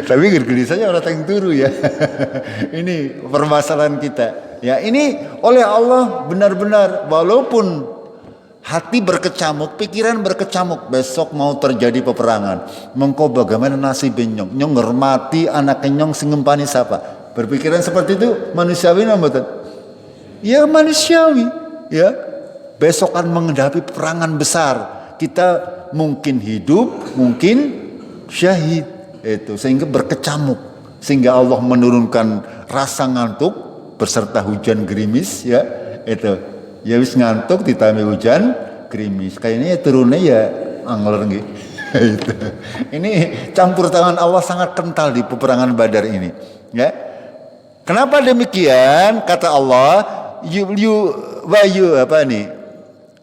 Tapi gelisahnya orang yang turu ya. Ini permasalahan kita. Ya, ini oleh Allah benar-benar walaupun hati berkecamuk, pikiran berkecamuk, besok mau terjadi peperangan. Mengko bagaimana nasib nyong? Nyong ngormati anak nyong sing ngempani siapa? Berpikiran seperti itu manusiawi mboten? Ya manusiawi, ya. Besok akan menghadapi peperangan besar. Kita mungkin hidup, mungkin syahid. Itu sehingga berkecamuk. Sehingga Allah menurunkan rasa ngantuk beserta hujan gerimis ya. Itu ya wis ngantuk ditambah hujan gerimis. Kayaknya turunnya ya angler nggih. Ini campur tangan Allah sangat kental di peperangan Badar ini. Ya. Kenapa demikian? Kata Allah,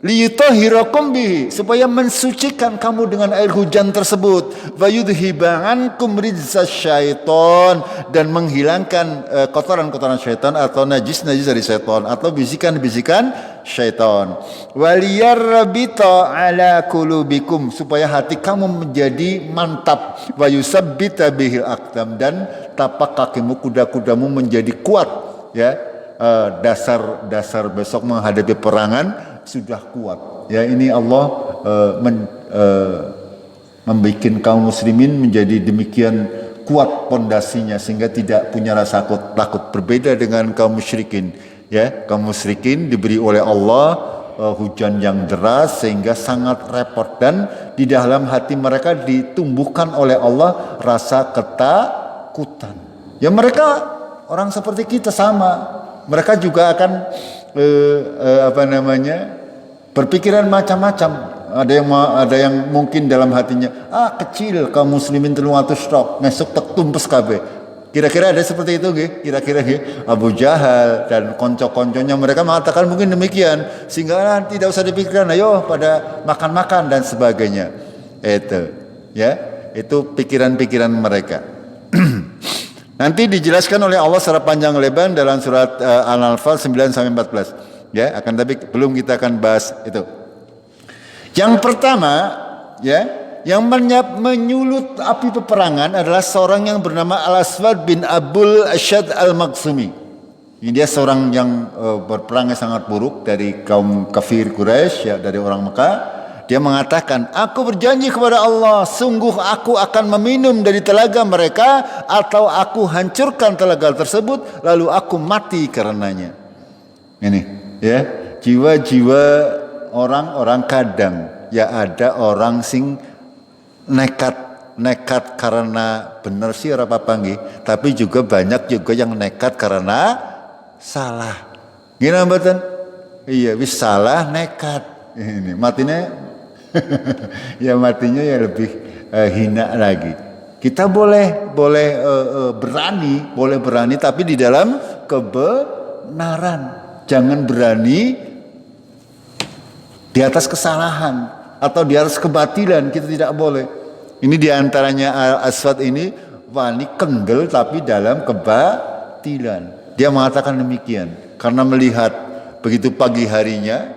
liyutahhirakum bihi, supaya mensucikan kamu dengan air hujan tersebut. Wa yudhhiba ankum rizzas syaiton, dan menghilangkan kotoran-kotoran syaitan atau najis-najis dari syaitan atau bisikan-bisikan syaitan. Wa liyarbita ala qulubikum, supaya hati kamu menjadi mantap. Wa yusabbita bihil aqdam, dan tapak kakimu, kuda-kudamu menjadi kuat ya. Dasar besok menghadapi perangan sudah kuat. Ya, ini Allah membuat kaum muslimin menjadi demikian kuat pondasinya sehingga tidak punya rasa takut. Berbeda dengan kaum musyrikin. Ya, kaum musyrikin diberi oleh Allah hujan yang deras sehingga sangat repot, dan di dalam hati mereka ditumbuhkan oleh Allah rasa ketakutan. Ya mereka orang seperti kita sama, mereka juga akan berpikiran macam-macam. Ada yang mungkin dalam hatinya, kecil kaum muslimin 300 stok, ngesuk tek tumpes kabeh. Kira-kira ada seperti itu, kira-kira Abu Jahal dan konco-konconya mereka mengatakan mungkin demikian, sehingga tidak usah dipikirkan, ayo pada makan-makan dan sebagainya. Itu pikiran-pikiran mereka. Nanti dijelaskan oleh Allah secara panjang lebar dalam surat Al-Anfal 9 sampai 14. Ya, tapi belum kita akan bahas itu. Yang pertama, yang menyulut api peperangan adalah seorang yang bernama Al-Aswad bin Abul Asyad Al-Maksumi. Ini dia seorang yang berperang sangat buruk dari kaum kafir Quraisy, dari orang Mekah. Dia mengatakan, aku berjanji kepada Allah, sungguh aku akan meminum dari telaga mereka, atau aku hancurkan telaga tersebut lalu aku mati karenanya. Ini jiwa-jiwa orang-orang kadang ada orang sing nekat karena benar sih ora apa-apa nggih, tapi juga banyak juga yang nekat karena salah. Gimana mboten? Iya, wis salah nekat. Ini matinya matinya lebih hina lagi. Kita boleh berani tapi di dalam kebenaran. Jangan berani di atas kesalahan atau di atas kebatilan, kita tidak boleh. Ini diantaranya Aswad ini wani kenggel tapi dalam kebatilan. Dia mengatakan demikian karena melihat begitu pagi harinya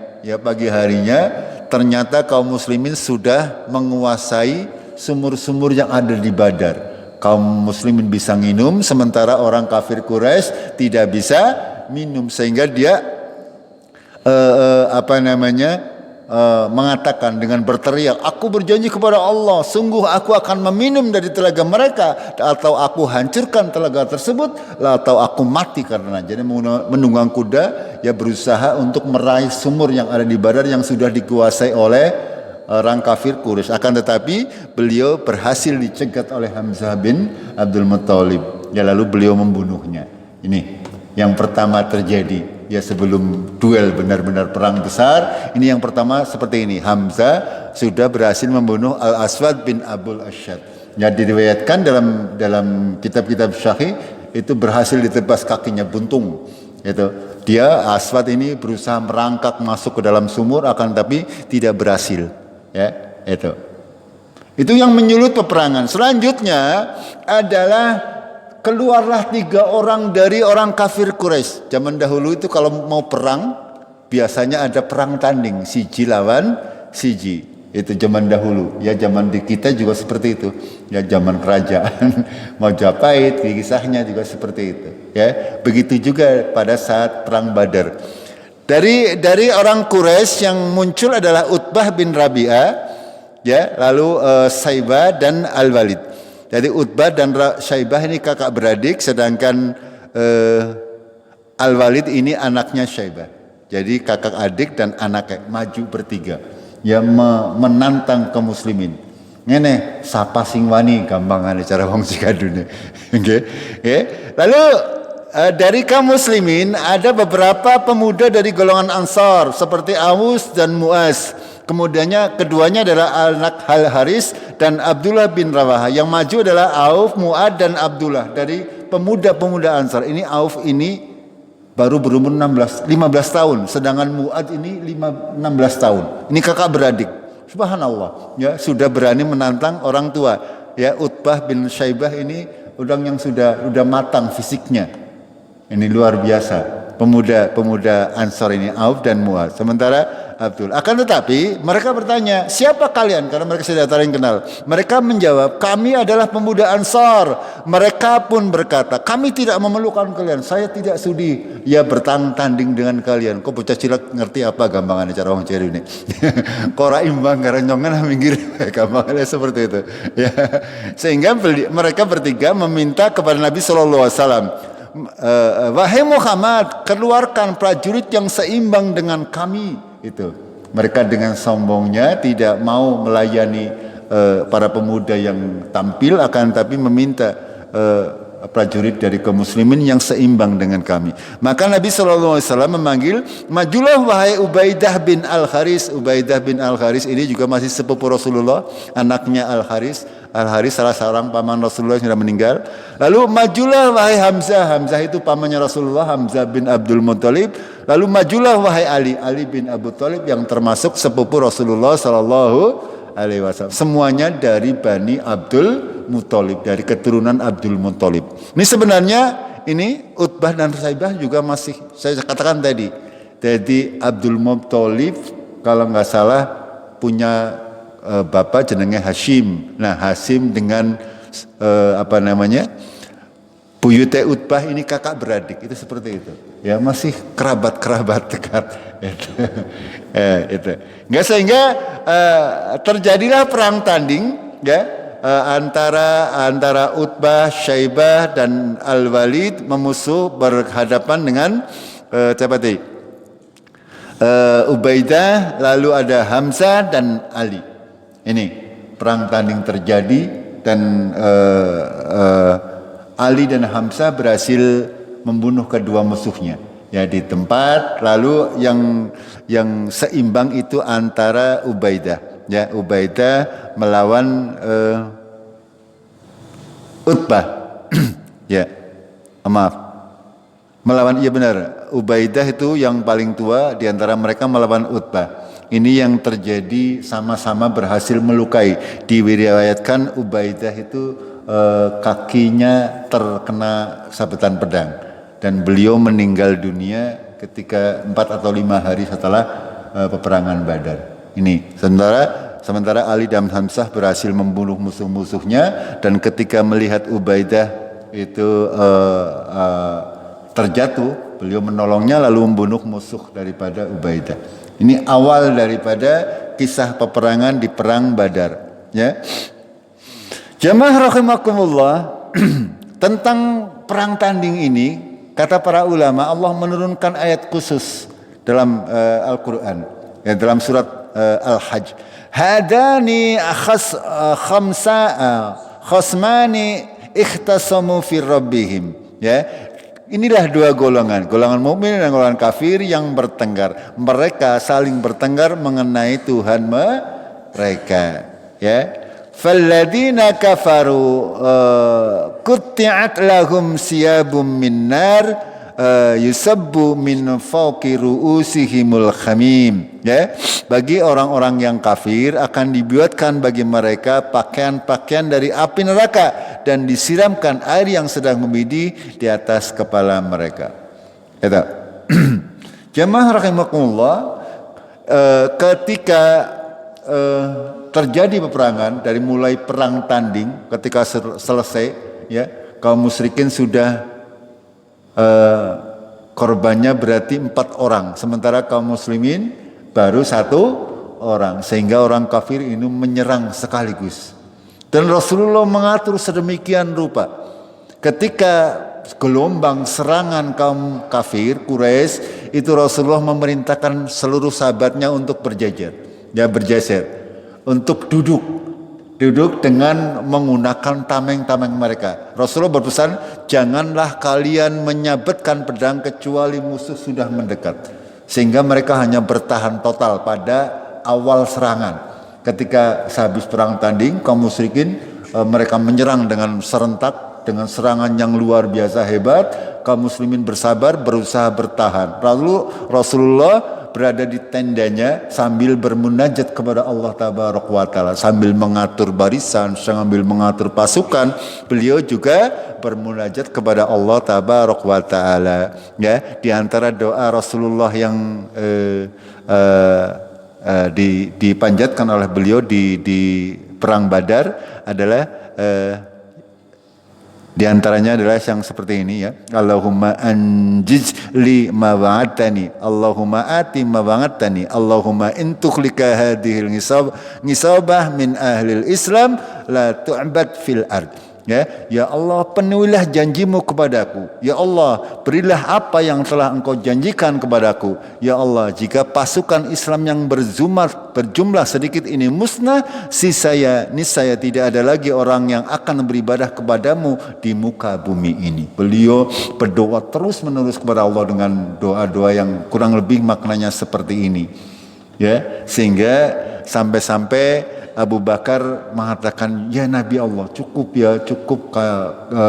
ternyata kaum muslimin sudah menguasai sumur-sumur yang ada di Badar. Kaum muslimin bisa minum sementara orang kafir Quraisy tidak bisa minum, sehingga dia mengatakan dengan berteriak, aku berjanji kepada Allah, sungguh aku akan meminum dari telaga mereka, atau aku hancurkan telaga tersebut, atau aku mati karena. Jadi menunggang kuda, berusaha untuk meraih sumur yang ada di Badar yang sudah dikuasai oleh orang kafir Quraisy. Akan tetapi beliau berhasil dicegat oleh Hamzah bin Abdul Muttalib. Lalu beliau membunuhnya. Ini yang pertama terjadi. Sebelum duel benar-benar perang besar, ini yang pertama seperti ini. Hamzah sudah berhasil membunuh Al-Aswad bin Abul Asyad. Diriwayatkan dalam kitab-kitab syahih itu berhasil ditebas kakinya buntung. Dia Aswad ini berusaha merangkak masuk ke dalam sumur, akan tapi tidak berhasil. Itu yang menyulut peperangan. Selanjutnya adalah keluarlah 3 orang dari orang kafir Quraisy. Zaman dahulu itu kalau mau perang biasanya ada perang tanding, siji lawan siji. Itu zaman dahulu. Zaman di kita juga seperti itu. Zaman kerajaan Majapahit, kisahnya juga seperti itu. Begitu juga pada saat perang Badar. Dari orang Quraisy yang muncul adalah Utbah bin Rabi'ah, lalu Saibah dan Al-Walid. Jadi Utbah dan Syaibah ini kakak beradik, sedangkan Al-Walid ini anaknya Syaibah. Jadi kakak adik dan anaknya maju bertiga, menantang kaum muslimin. Ngene sapa sing wani gampangane cara wong Cikadune. Lalu dari kaum muslimin ada beberapa pemuda dari golongan Ansar seperti Aus dan Muaz. Keduanya adalah anak Al-Haris dan Abdullah bin Rawahah. Yang maju adalah Auf, Mu'ad dan Abdullah dari pemuda-pemuda Ansar. Ini Auf ini baru berumur 15 tahun, sedangkan Mu'ad ini 16 tahun. Ini kakak beradik. Subhanallah, sudah berani menantang orang tua. Utbah bin Syaibah ini orang yang sudah matang fisiknya. Ini luar biasa. Pemuda Ansar ini Auf dan Mu'ad. Sementara Abdul. Akan tetapi mereka bertanya, siapa kalian? Karena mereka sudah saling kenal. Mereka menjawab, kami adalah pemuda Ansar. Mereka pun berkata, kami tidak memerlukan kalian. Saya tidak sudi bertanding dengan kalian. Kok bocah cilik ngerti apa gampangannya cara orang ceri ini? Kora imbang garanyongan minggir. Gampangannya seperti itu. Sehingga mereka bertiga meminta kepada Nabi SAW, wahai Muhammad, keluarkan prajurit yang seimbang dengan kami. Itu mereka dengan sombongnya tidak mau melayani para pemuda yang tampil, akan tapi meminta prajurit dari kaum muslimin yang seimbang dengan kami. Maka Nabi SAW memanggil, majulah wahai Ubaidah bin Al-Haris. Ubaidah bin Al-Haris ini juga masih sepupu Rasulullah, anaknya Al-Haris. Al-Haris salah seorang paman Rasulullah yang sudah meninggal. Lalu majulah wahai Hamzah. Hamzah itu pamannya Rasulullah, Hamzah bin Abdul Muttalib. Lalu majulah wahai Ali. Ali bin Abu Thalib yang termasuk sepupu Rasulullah Sallallahu Alaihi Wasallam. Semuanya dari Bani Abdul Muttalib, dari keturunan Abdul Muttalib. Ini sebenarnya ini Utbah dan Saibah juga masih saya katakan tadi. Jadi Abdul Muttalib kalau nggak salah punya bapak jenenge Hashim. Nah, Hashim dengan buyute Utbah ini kakak beradik, itu seperti itu. Ya, masih kerabat dekat. Itu. Nggak, sehingga terjadilah perang tanding ya antara Utbah, Syaibah dan Al-Walid memusuh berhadapan dengan siapa tadi? Ubaidah, lalu ada Hamzah dan Ali. Ini perang tanding terjadi dan Ali dan Hamzah berhasil membunuh kedua musuhnya ya di tempat. Lalu yang seimbang itu antara Ubaidah ya, Ubaidah melawan Utbah ya, maaf, melawan, iya benar, Ubaidah itu yang paling tua di antara mereka melawan Utbah. Ini yang terjadi, sama-sama berhasil melukai. Diriwayatkan Ubaidah itu kakinya terkena sabetan pedang dan beliau meninggal dunia ketika 4 atau 5 hari setelah peperangan Badar. Ini sementara Ali dan Hamzah berhasil membunuh musuh-musuhnya, dan ketika melihat Ubaidah itu terjatuh, beliau menolongnya lalu membunuh musuh daripada Ubaidah. Ini awal daripada kisah peperangan di perang Badar ya. Jamaah rahimakumullah, tentang perang tanding ini kata para ulama, Allah menurunkan ayat khusus dalam Al-Qur'an ya, dalam surat Al-Hajj. Hadani khasmani ikhtasamu fi rabbihim ya. Inilah dua golongan mukmin dan golongan kafir yang bertengkar. Mereka saling bertengkar mengenai Tuhan mereka ya. Falladzina kafaru qutti'at lahum siyabum min nar yusabbu min fawqi ru'usihimul khamim ya. Bagi orang-orang yang kafir akan dibuatkan bagi mereka pakaian-pakaian dari api neraka dan disiramkan air yang sedang mendidih di atas kepala mereka. Itu. Jamaah rahimakumullah, ketika terjadi peperangan, dari mulai perang tanding ketika selesai ya, kaum musyrikin sudah korbannya berarti 4 orang, sementara kaum muslimin baru 1 orang, sehingga orang kafir ini menyerang sekaligus. Dan Rasulullah mengatur sedemikian rupa. Ketika gelombang serangan kaum kafir Quraisy itu, Rasulullah memerintahkan seluruh sahabatnya untuk berjajar, untuk duduk dengan menggunakan tameng-tameng mereka. Rasulullah berpesan, janganlah kalian menyabetkan pedang kecuali musuh sudah mendekat, sehingga mereka hanya bertahan total pada awal serangan. Ketika sehabis perang tanding, kaum musyrikin mereka menyerang dengan serentak, dengan serangan yang luar biasa hebat. Kaum muslimin bersabar, berusaha bertahan. Lalu Rasulullah berada di tendanya sambil bermunajat kepada Allah Tabaraka wa Ta'ala, sambil mengatur barisan, sambil mengatur pasukan. Beliau juga bermunajat kepada Allah Tabaraka wa Ta'ala ya. Di antara doa Rasulullah yang dipanjatkan oleh beliau di perang Badar adalah di antaranya adalah yang seperti ini ya. Allahumma anjiz li ma wa'adtani, Allahumma ati ma wa'adtani, Allahumma in tukhlika hadhil ngisabah min ahlil Islam la tu'bad fil ard. Ya Allah, penuhilah janjimu kepadaku. Ya Allah, berilah apa yang telah engkau janjikan kepadaku. Ya Allah, jika pasukan Islam yang berjumlah sedikit ini musnah, niscaya tidak ada lagi orang yang akan beribadah kepadamu di muka bumi ini. Beliau berdoa terus menerus kepada Allah dengan doa-doa yang kurang lebih maknanya seperti ini. Ya, sehingga sampai-sampai Abu Bakar mengatakan, ya Nabi Allah, cukup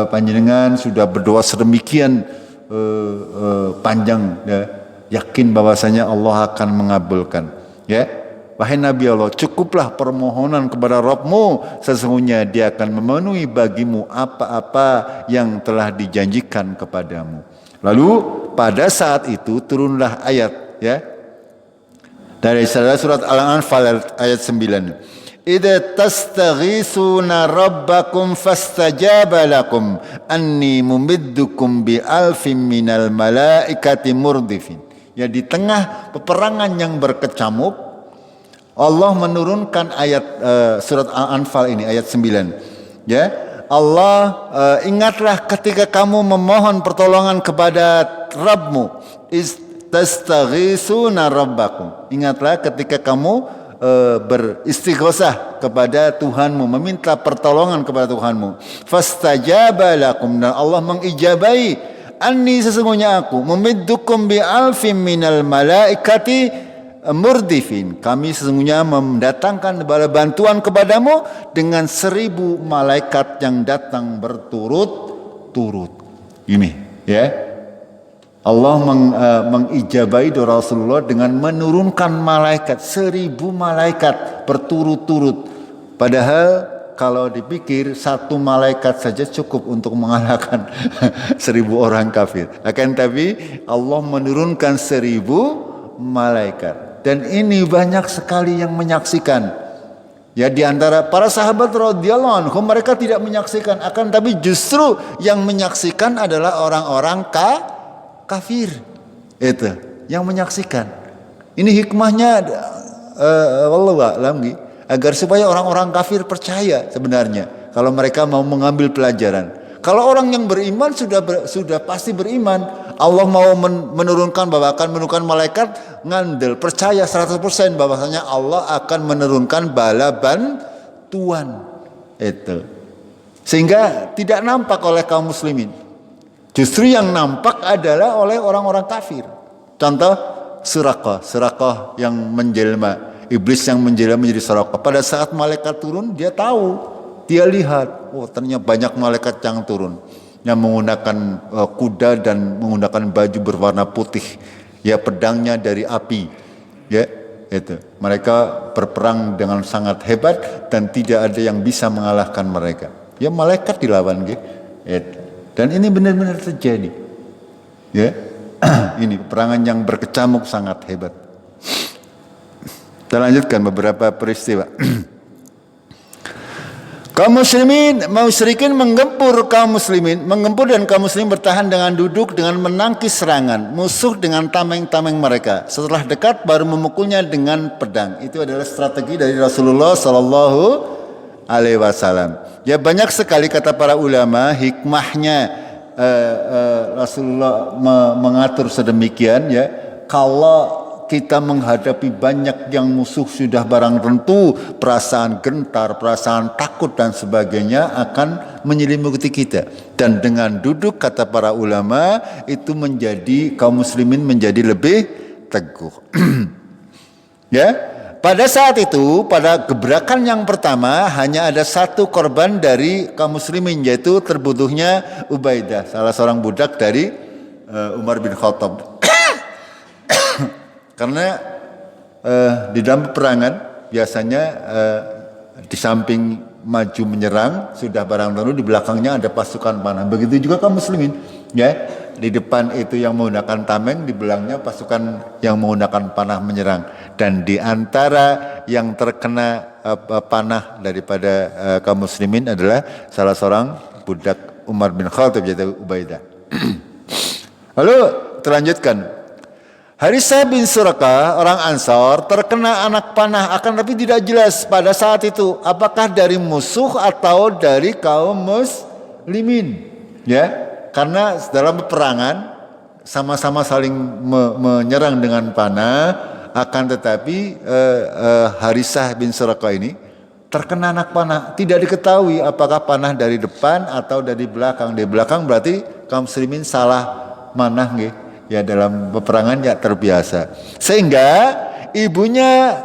panjenengan sudah berdoa sedemikian panjang, ya, yakin bahwasanya Allah akan mengabulkan. Ya, wahai Nabi Allah, cukuplah permohonan kepada Rabbmu, sesungguhnya Dia akan memenuhi bagimu apa-apa yang telah dijanjikan kepadamu. Lalu pada saat itu turunlah ayat, ya, dari surat Al-Anfal ayat 9. Idza tastaghisuna rabbakum fastajaba lakum anni mumiddukum bi alfin minal malaikati murdifin. Ya, di tengah peperangan yang berkecamuk, Allah menurunkan ayat surat Al-Anfal ini ayat 9. Ya, Allah ingatlah ketika kamu memohon pertolongan kepada Rabbmu, tastaghisuna rabbakum. Ingatlah ketika kamu beristighosah kepada Tuhanmu, meminta pertolongan kepada Tuhanmu. Fastajaba lakum, dan Allah mengijabai, anni sesungguhnya aku, mumiddukum bi alfin minal malaikati murdifin, kami sesungguhnya mendatangkan bala bantuan kepadamu dengan 1000 malaikat yang datang berturut-turut. Ini, ya, Allah mengijabai doa Rasulullah dengan menurunkan malaikat, 1000 malaikat berturut-turut. Padahal kalau dipikir 1 malaikat saja cukup untuk mengalahkan 1000 orang kafir. Akan tapi Allah menurunkan 1000 malaikat. Dan ini banyak sekali yang menyaksikan. Ya, di antara para sahabat radhiyallahu anhum, mereka tidak menyaksikan, akan tapi justru yang menyaksikan adalah orang-orang kafir, itu yang menyaksikan. Ini hikmahnya, wallahu a'lam, agar supaya orang-orang kafir percaya sebenarnya kalau mereka mau mengambil pelajaran. Kalau orang yang beriman sudah pasti beriman. Allah mau menurunkan bahwa akan menurunkan malaikat, ngandel percaya 100% bahwasanya Allah akan menurunkan bala bantuan itu. Sehingga tidak nampak oleh kaum muslimin. Justru yang nampak adalah oleh orang-orang kafir. Contoh Suraqah yang menjelma, iblis yang menjelma menjadi Suraqah. Pada saat malaikat turun, dia tahu, dia lihat, oh ternyata banyak malaikat yang turun, yang menggunakan kuda dan menggunakan baju berwarna putih. Ya, pedangnya dari api. Ya, itu. Mereka berperang dengan sangat hebat dan tidak ada yang bisa mengalahkan mereka. Ya, malaikat dilawan, gitu. Dan ini benar-benar terjadi. Ya, ini peperangan yang berkecamuk sangat hebat. Kita lanjutkan beberapa peristiwa. Kaum musyrikin menggempur dan kaum muslimin bertahan dengan duduk dengan menangkis serangan musuh dengan tameng-tameng mereka. Setelah dekat baru memukulnya dengan pedang. Itu adalah strategi dari Rasulullah sallallahu alaihi wasallam. Ya, banyak sekali kata para ulama hikmahnya Rasulullah mengatur sedemikian, ya. Kalau kita menghadapi banyak yang musuh sudah barang tentu, perasaan gentar, perasaan takut dan sebagainya akan menyelimuti kita. Dan dengan duduk, kata para ulama, itu menjadi kaum muslimin menjadi lebih teguh. Ya. Pada saat itu, pada gebrakan yang pertama, hanya ada 1 korban dari kaum muslimin, yaitu terbunuhnya Ubaidah, salah seorang budak dari Umar bin Khattab. Karena di dalam peperangan biasanya di samping maju menyerang sudah barang tentu, di belakangnya ada pasukan panah. Begitu juga kaum muslimin, ya. Di depan itu yang menggunakan tameng, di belakangnya pasukan yang menggunakan panah menyerang. Dan di antara yang terkena panah daripada kaum muslimin adalah salah seorang budak Umar bin Khattab, yaitu Ubaidah. Lalu terlanjutkan. Harisah bin Suraqah orang Ansor terkena anak panah, akan tapi tidak jelas pada saat itu apakah dari musuh atau dari kaum muslimin. Ya, karena dalam peperangan sama-sama saling menyerang dengan panah, akan tetapi Harisah bin Suraqah ini terkena anak panah, tidak diketahui apakah panah dari depan atau dari belakang. Di belakang berarti kaum muslimin salah manah nggih. Ya, dalam peperangan ya terbiasa. Sehingga ibunya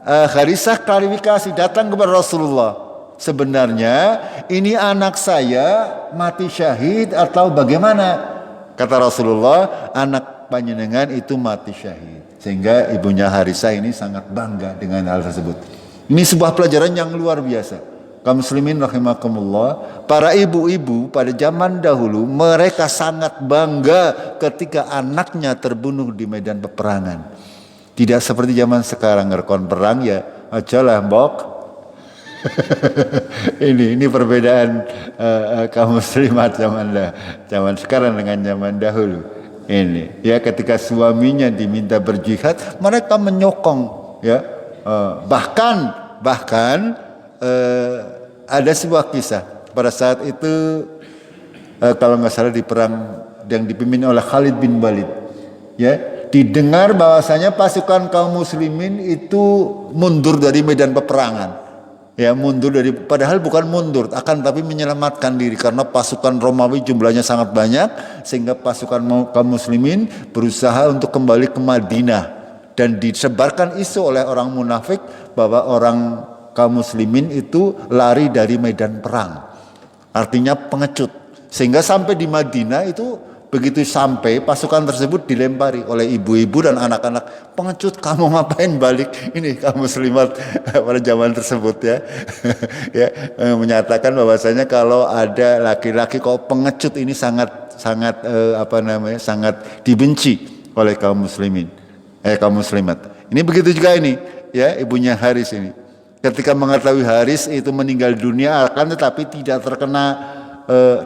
Harisah klarifikasi, datang kepada Rasulullah. Sebenarnya ini anak saya mati syahid atau bagaimana? Kata Rasulullah, anak panjenengan itu mati syahid. Sehingga ibunya Harisah ini sangat bangga dengan hal tersebut. Ini sebuah pelajaran yang luar biasa. Kaum muslimin rahimakumullah, para ibu-ibu pada zaman dahulu mereka sangat bangga ketika anaknya terbunuh di medan peperangan. Tidak seperti zaman sekarang ngerkon perang ya ajalah mbok. ini perbedaan kaum muslimat zaman sekarang dengan zaman dahulu. Ini ya, ketika suaminya diminta berjihad mereka menyokong ya, bahkan ada sebuah kisah pada saat itu kalau nggak salah di perang yang dipimpin oleh Khalid bin Walid, ya, didengar bahwasanya pasukan kaum muslimin itu mundur dari medan peperangan, ya, padahal bukan mundur, akan tapi menyelamatkan diri karena pasukan Romawi jumlahnya sangat banyak, sehingga pasukan kaum muslimin berusaha untuk kembali ke Madinah dan disebarkan isu oleh orang munafik bahwa orang kaum muslimin itu lari dari medan perang, artinya pengecut, sehingga sampai di Madinah itu begitu sampai pasukan tersebut dilempari oleh ibu-ibu dan anak-anak, pengecut kamu ngapain balik, ini kaum muslimat pada zaman tersebut ya, ya, menyatakan bahwasanya kalau ada laki-laki kok pengecut ini sangat dibenci oleh kaum muslimin, kaum muslimat. Ini begitu juga ini ya, ibunya Haris ini. Ketika mengetahui Haris itu meninggal dunia, akan tetapi tidak terkena,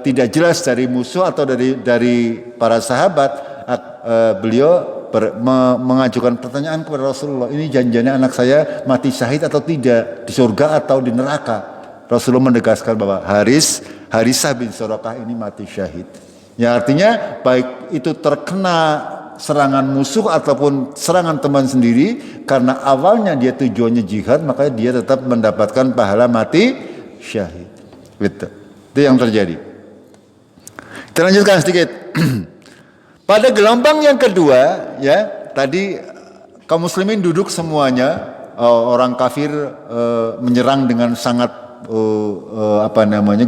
tidak jelas dari musuh atau dari para sahabat, beliau mengajukan pertanyaan kepada Rasulullah, ini janjiannya anak saya mati syahid atau tidak, di surga atau di neraka. Rasulullah menegaskan bahwa Harisah bin Suraqah ini mati syahid. Ya, artinya baik itu terkena serangan musuh ataupun serangan teman sendiri, karena awalnya dia tujuannya jihad, maka dia tetap mendapatkan pahala mati syahid. Gitu. Itu yang terjadi. Kita lanjutkan sedikit. Pada gelombang yang kedua, ya, tadi kaum muslimin duduk semuanya, orang kafir menyerang dengan sangat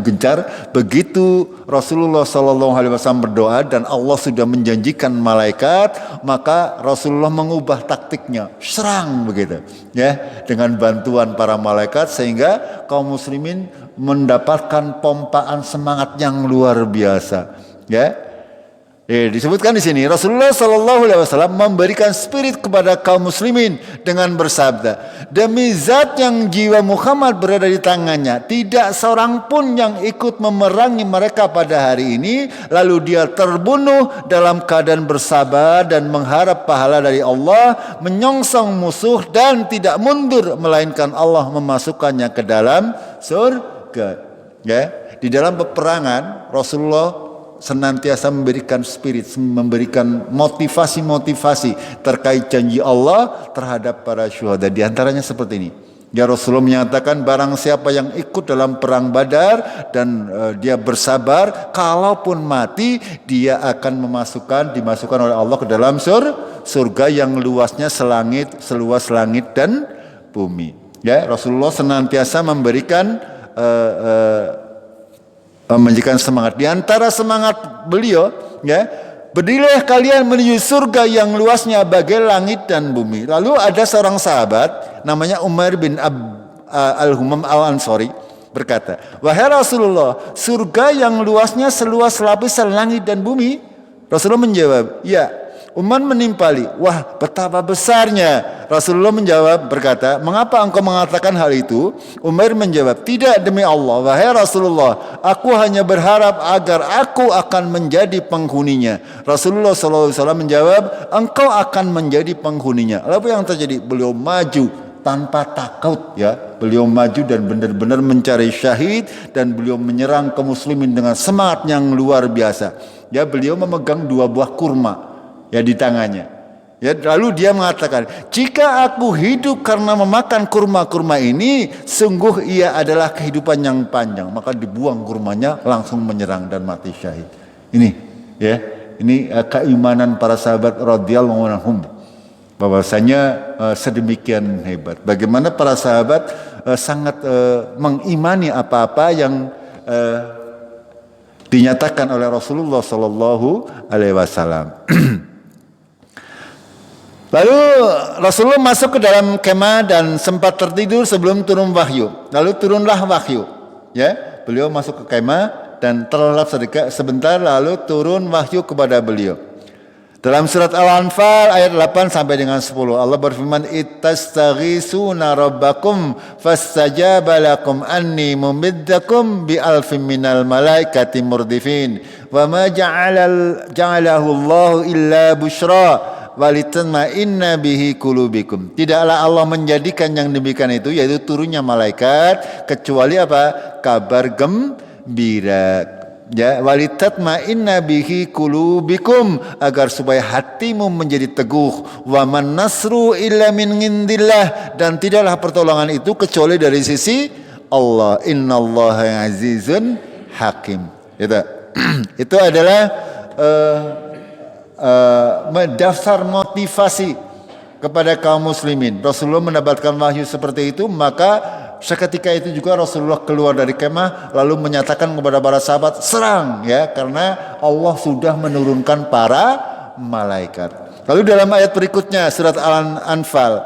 gencar. Begitu Rasulullah SAW berdoa dan Allah sudah menjanjikan malaikat, maka Rasulullah mengubah taktiknya, serang begitu, ya, dengan bantuan para malaikat, sehingga kaum muslimin mendapatkan pompaan semangat yang luar biasa, ya. Disebutkan di sini Rasulullah SAW memberikan spirit kepada kaum muslimin dengan bersabda, demi zat yang jiwa Muhammad berada di tangannya, tidak seorang pun yang ikut memerangi mereka pada hari ini lalu dia terbunuh dalam keadaan bersabar dan mengharap pahala dari Allah, menyongsong musuh dan tidak mundur melainkan Allah memasukkannya ke dalam surga. Ya, di dalam peperangan Rasulullah senantiasa memberikan spirit, memberikan motivasi-motivasi terkait janji Allah terhadap para syuhada. Di antaranya seperti ini. Ya, Rasulullah menyatakan barang siapa yang ikut dalam perang Badar dan dia bersabar, kalaupun mati dia akan dimasukkan oleh Allah ke dalam surga yang luasnya seluas langit dan bumi. Ya, Rasulullah senantiasa memberikan semangat. Di antara semangat beliau, ya, berdirilah kalian menuju surga yang luasnya bagai langit dan bumi. Lalu ada seorang sahabat namanya Umar bin Al-Humam Al-Ansari berkata, wahai Rasulullah, surga yang luasnya seluas lapisan langit dan bumi? Rasulullah menjawab, ya. Umar menimpali, wah betapa besarnya. Rasulullah menjawab berkata, mengapa engkau mengatakan hal itu? Umar menjawab, tidak demi Allah, wahai Rasulullah, aku hanya berharap agar aku akan menjadi penghuninya. Rasulullah SAW menjawab, engkau akan menjadi penghuninya. Lalu yang terjadi? Beliau maju tanpa takut, ya. Beliau maju dan benar-benar mencari syahid, dan beliau menyerang kaum muslimin dengan semangat yang luar biasa. Ya, beliau memegang 2 buah kurma, ya, di tangannya. Ya, lalu dia mengatakan, jika aku hidup karena memakan kurma-kurma ini, sungguh ia adalah kehidupan yang panjang. Maka dibuang kurmanya, langsung menyerang dan mati syahid. Ini, ya, ini keimanan para sahabat radhiyallahu anhum. Bahwasanya sedemikian hebat. Bagaimana para sahabat sangat mengimani apa-apa yang dinyatakan oleh Rasulullah Sallallahu Alaihi Wasallam. Lalu Rasulullah masuk ke dalam kemah dan sempat tertidur sebelum turun wahyu. Lalu turunlah wahyu. Ya, beliau masuk ke kemah dan terlelap sebentar, lalu turun wahyu kepada beliau. Dalam surat Al-Anfal ayat 8 sampai dengan 10, Allah berfirman, "Ittastaghisuna rabbakum fastajaba lakum anni mumiddakum bi alfin minal malaikati murdifin wa ma ja'alahu Allahu illa busyra walitatma'inna bihi qulubikum." Tidaklah Allah menjadikan yang demikian itu, yaitu turunnya malaikat, kecuali apa? Kabar gembira. Ya, walitatma'inna bihi qulubikum, agar supaya hatimu menjadi teguh. Wa man nasru illa min indillah, dan tidaklah pertolongan itu kecuali dari sisi Allah. Innallaha azizun hakim. Itu adalah dasar motivasi kepada kaum muslimin. Rasulullah mendapatkan wahyu seperti itu, maka seketika itu juga Rasulullah keluar dari kemah lalu menyatakan kepada para sahabat, serang, ya, karena Allah sudah menurunkan para malaikat. Lalu dalam ayat berikutnya surat Al-Anfal,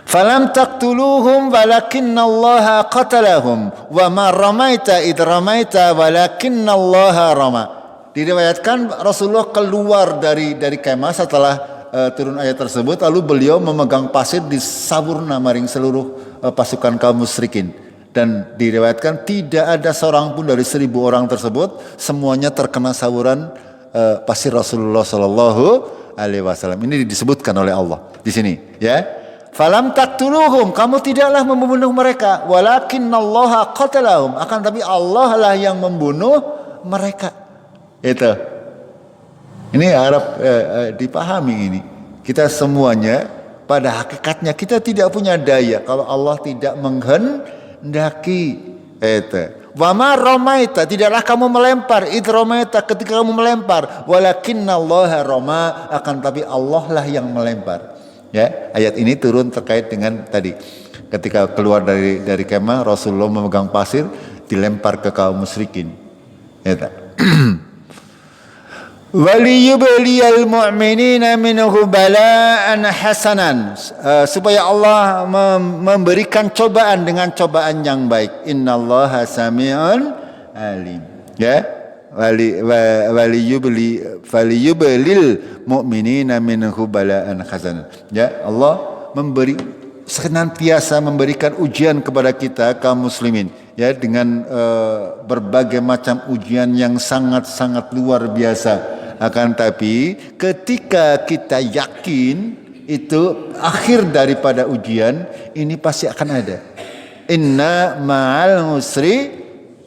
falam taqtuluhum walakinnallaha qatalahum wa ma ramaita id ramaita walakinnallaha rama. Diriwayatkan Rasulullah keluar dari kemah setelah turun ayat tersebut, lalu beliau memegang pasir di saburna maring seluruh pasukan kaum musyrikin, dan diriwayatkan tidak ada seorang pun dari 1.000 orang tersebut, semuanya terkena saburan pasir Rasulullah Sallallahu Alaihi Wasallam. Ini disebutkan oleh Allah di sini, ya. Falam taqtuluhum, kamu tidaklah membunuh mereka, walakinnallaha qatalahum, akan tapi Allah lah yang membunuh mereka. Itu. Ini harap dipahami ini. Kita semuanya pada hakikatnya kita tidak punya daya kalau Allah tidak menghendaki. Wa ma ramaita, tidaklah kamu melempar, id ramaita, ketika kamu melempar, walakinnallaha rama, akan tapi Allah lah yang melempar. Ya, ayat ini turun terkait dengan tadi. Ketika keluar dari kemah, Rasulullah memegang pasir, dilempar ke kaum musyrikin. Waliyubliyal mu'minina minhu bala'an hasanan, supaya Allah memberikan cobaan dengan cobaan yang baik. Innallaha sami'un alim. Ya, waliyublil mu'minina minhu bala'an hasanan. Ya, Allah senantiasa memberikan ujian kepada kita kaum muslimin, ya, dengan berbagai macam ujian yang sangat-sangat luar biasa. Akan tapi ketika kita yakin itu akhir daripada ujian, ini pasti akan ada. Inna ma'al usri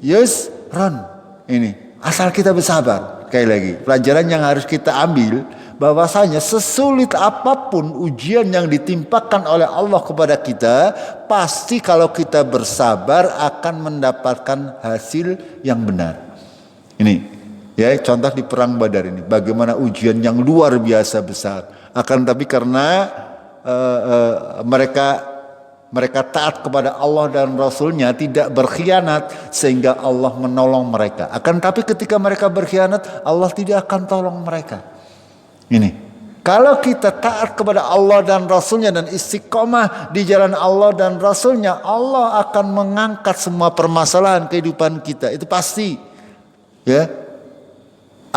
yusran. Ini asal kita bersabar. Sekali lagi, pelajaran yang harus kita ambil, bahwasanya sesulit apapun ujian yang ditimpakan oleh Allah kepada kita, pasti kalau kita bersabar akan mendapatkan hasil yang benar. Ini, ya, contoh di perang Badar ini, bagaimana ujian yang luar biasa besar. Akan tapi karena mereka taat kepada Allah dan Rasulnya, tidak berkhianat, sehingga Allah menolong mereka. Akan tapi ketika mereka berkhianat, Allah tidak akan tolong mereka. Ini, kalau kita taat kepada Allah dan Rasulnya dan istiqomah di jalan Allah dan Rasulnya, Allah akan mengangkat semua permasalahan kehidupan kita. Itu pasti, ya.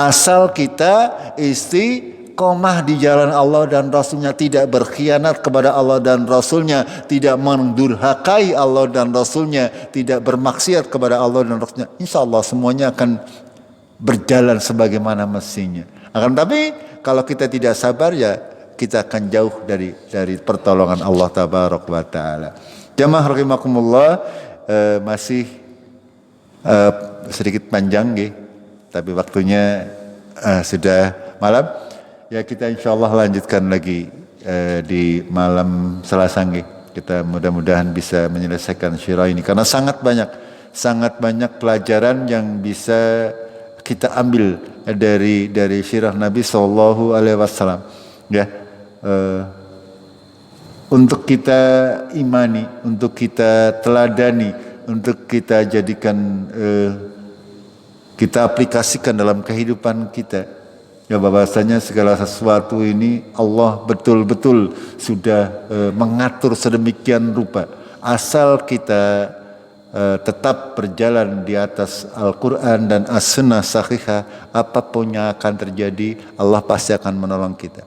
Asal kita istiqomah di jalan Allah dan Rasulnya, tidak berkhianat kepada Allah dan Rasulnya, tidak mendurhakai Allah dan Rasulnya, tidak bermaksiat kepada Allah dan Rasulnya, insya Allah semuanya akan berjalan sebagaimana mestinya. Akan tapi kalau kita tidak sabar, ya kita akan jauh dari pertolongan Allah tabaraka wa taala. Jamaah rahimakumullah, masih sedikit panjang nggih, tapi waktunya sudah malam. Ya kita insyaallah lanjutkan lagi di malam Selasa nggih. Kita mudah-mudahan bisa menyelesaikan syirah ini karena sangat banyak pelajaran yang bisa kita ambil dari syirah Nabi sallallahu alaihi wasallam. Ya. Untuk kita imani, untuk kita teladani, untuk kita jadikan, kita aplikasikan dalam kehidupan kita. Ya, bahwasanya segala sesuatu ini Allah betul-betul sudah mengatur sedemikian rupa. Asal kita tetap berjalan di atas Al-Quran dan As-Sunnah Sahihah, apapun yang akan terjadi, Allah pasti akan menolong kita.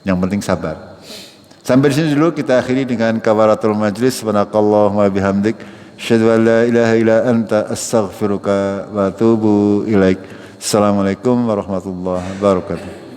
Yang penting sabar. Sampai di sini dulu, kita akhiri dengan kafaratul majlis. Subhanakallahumma bihamdik, asyhadu an la ilaha illa anta, astaghfiruka wa atubu ilaik. Assalamualaikum warahmatullahi wabarakatuh.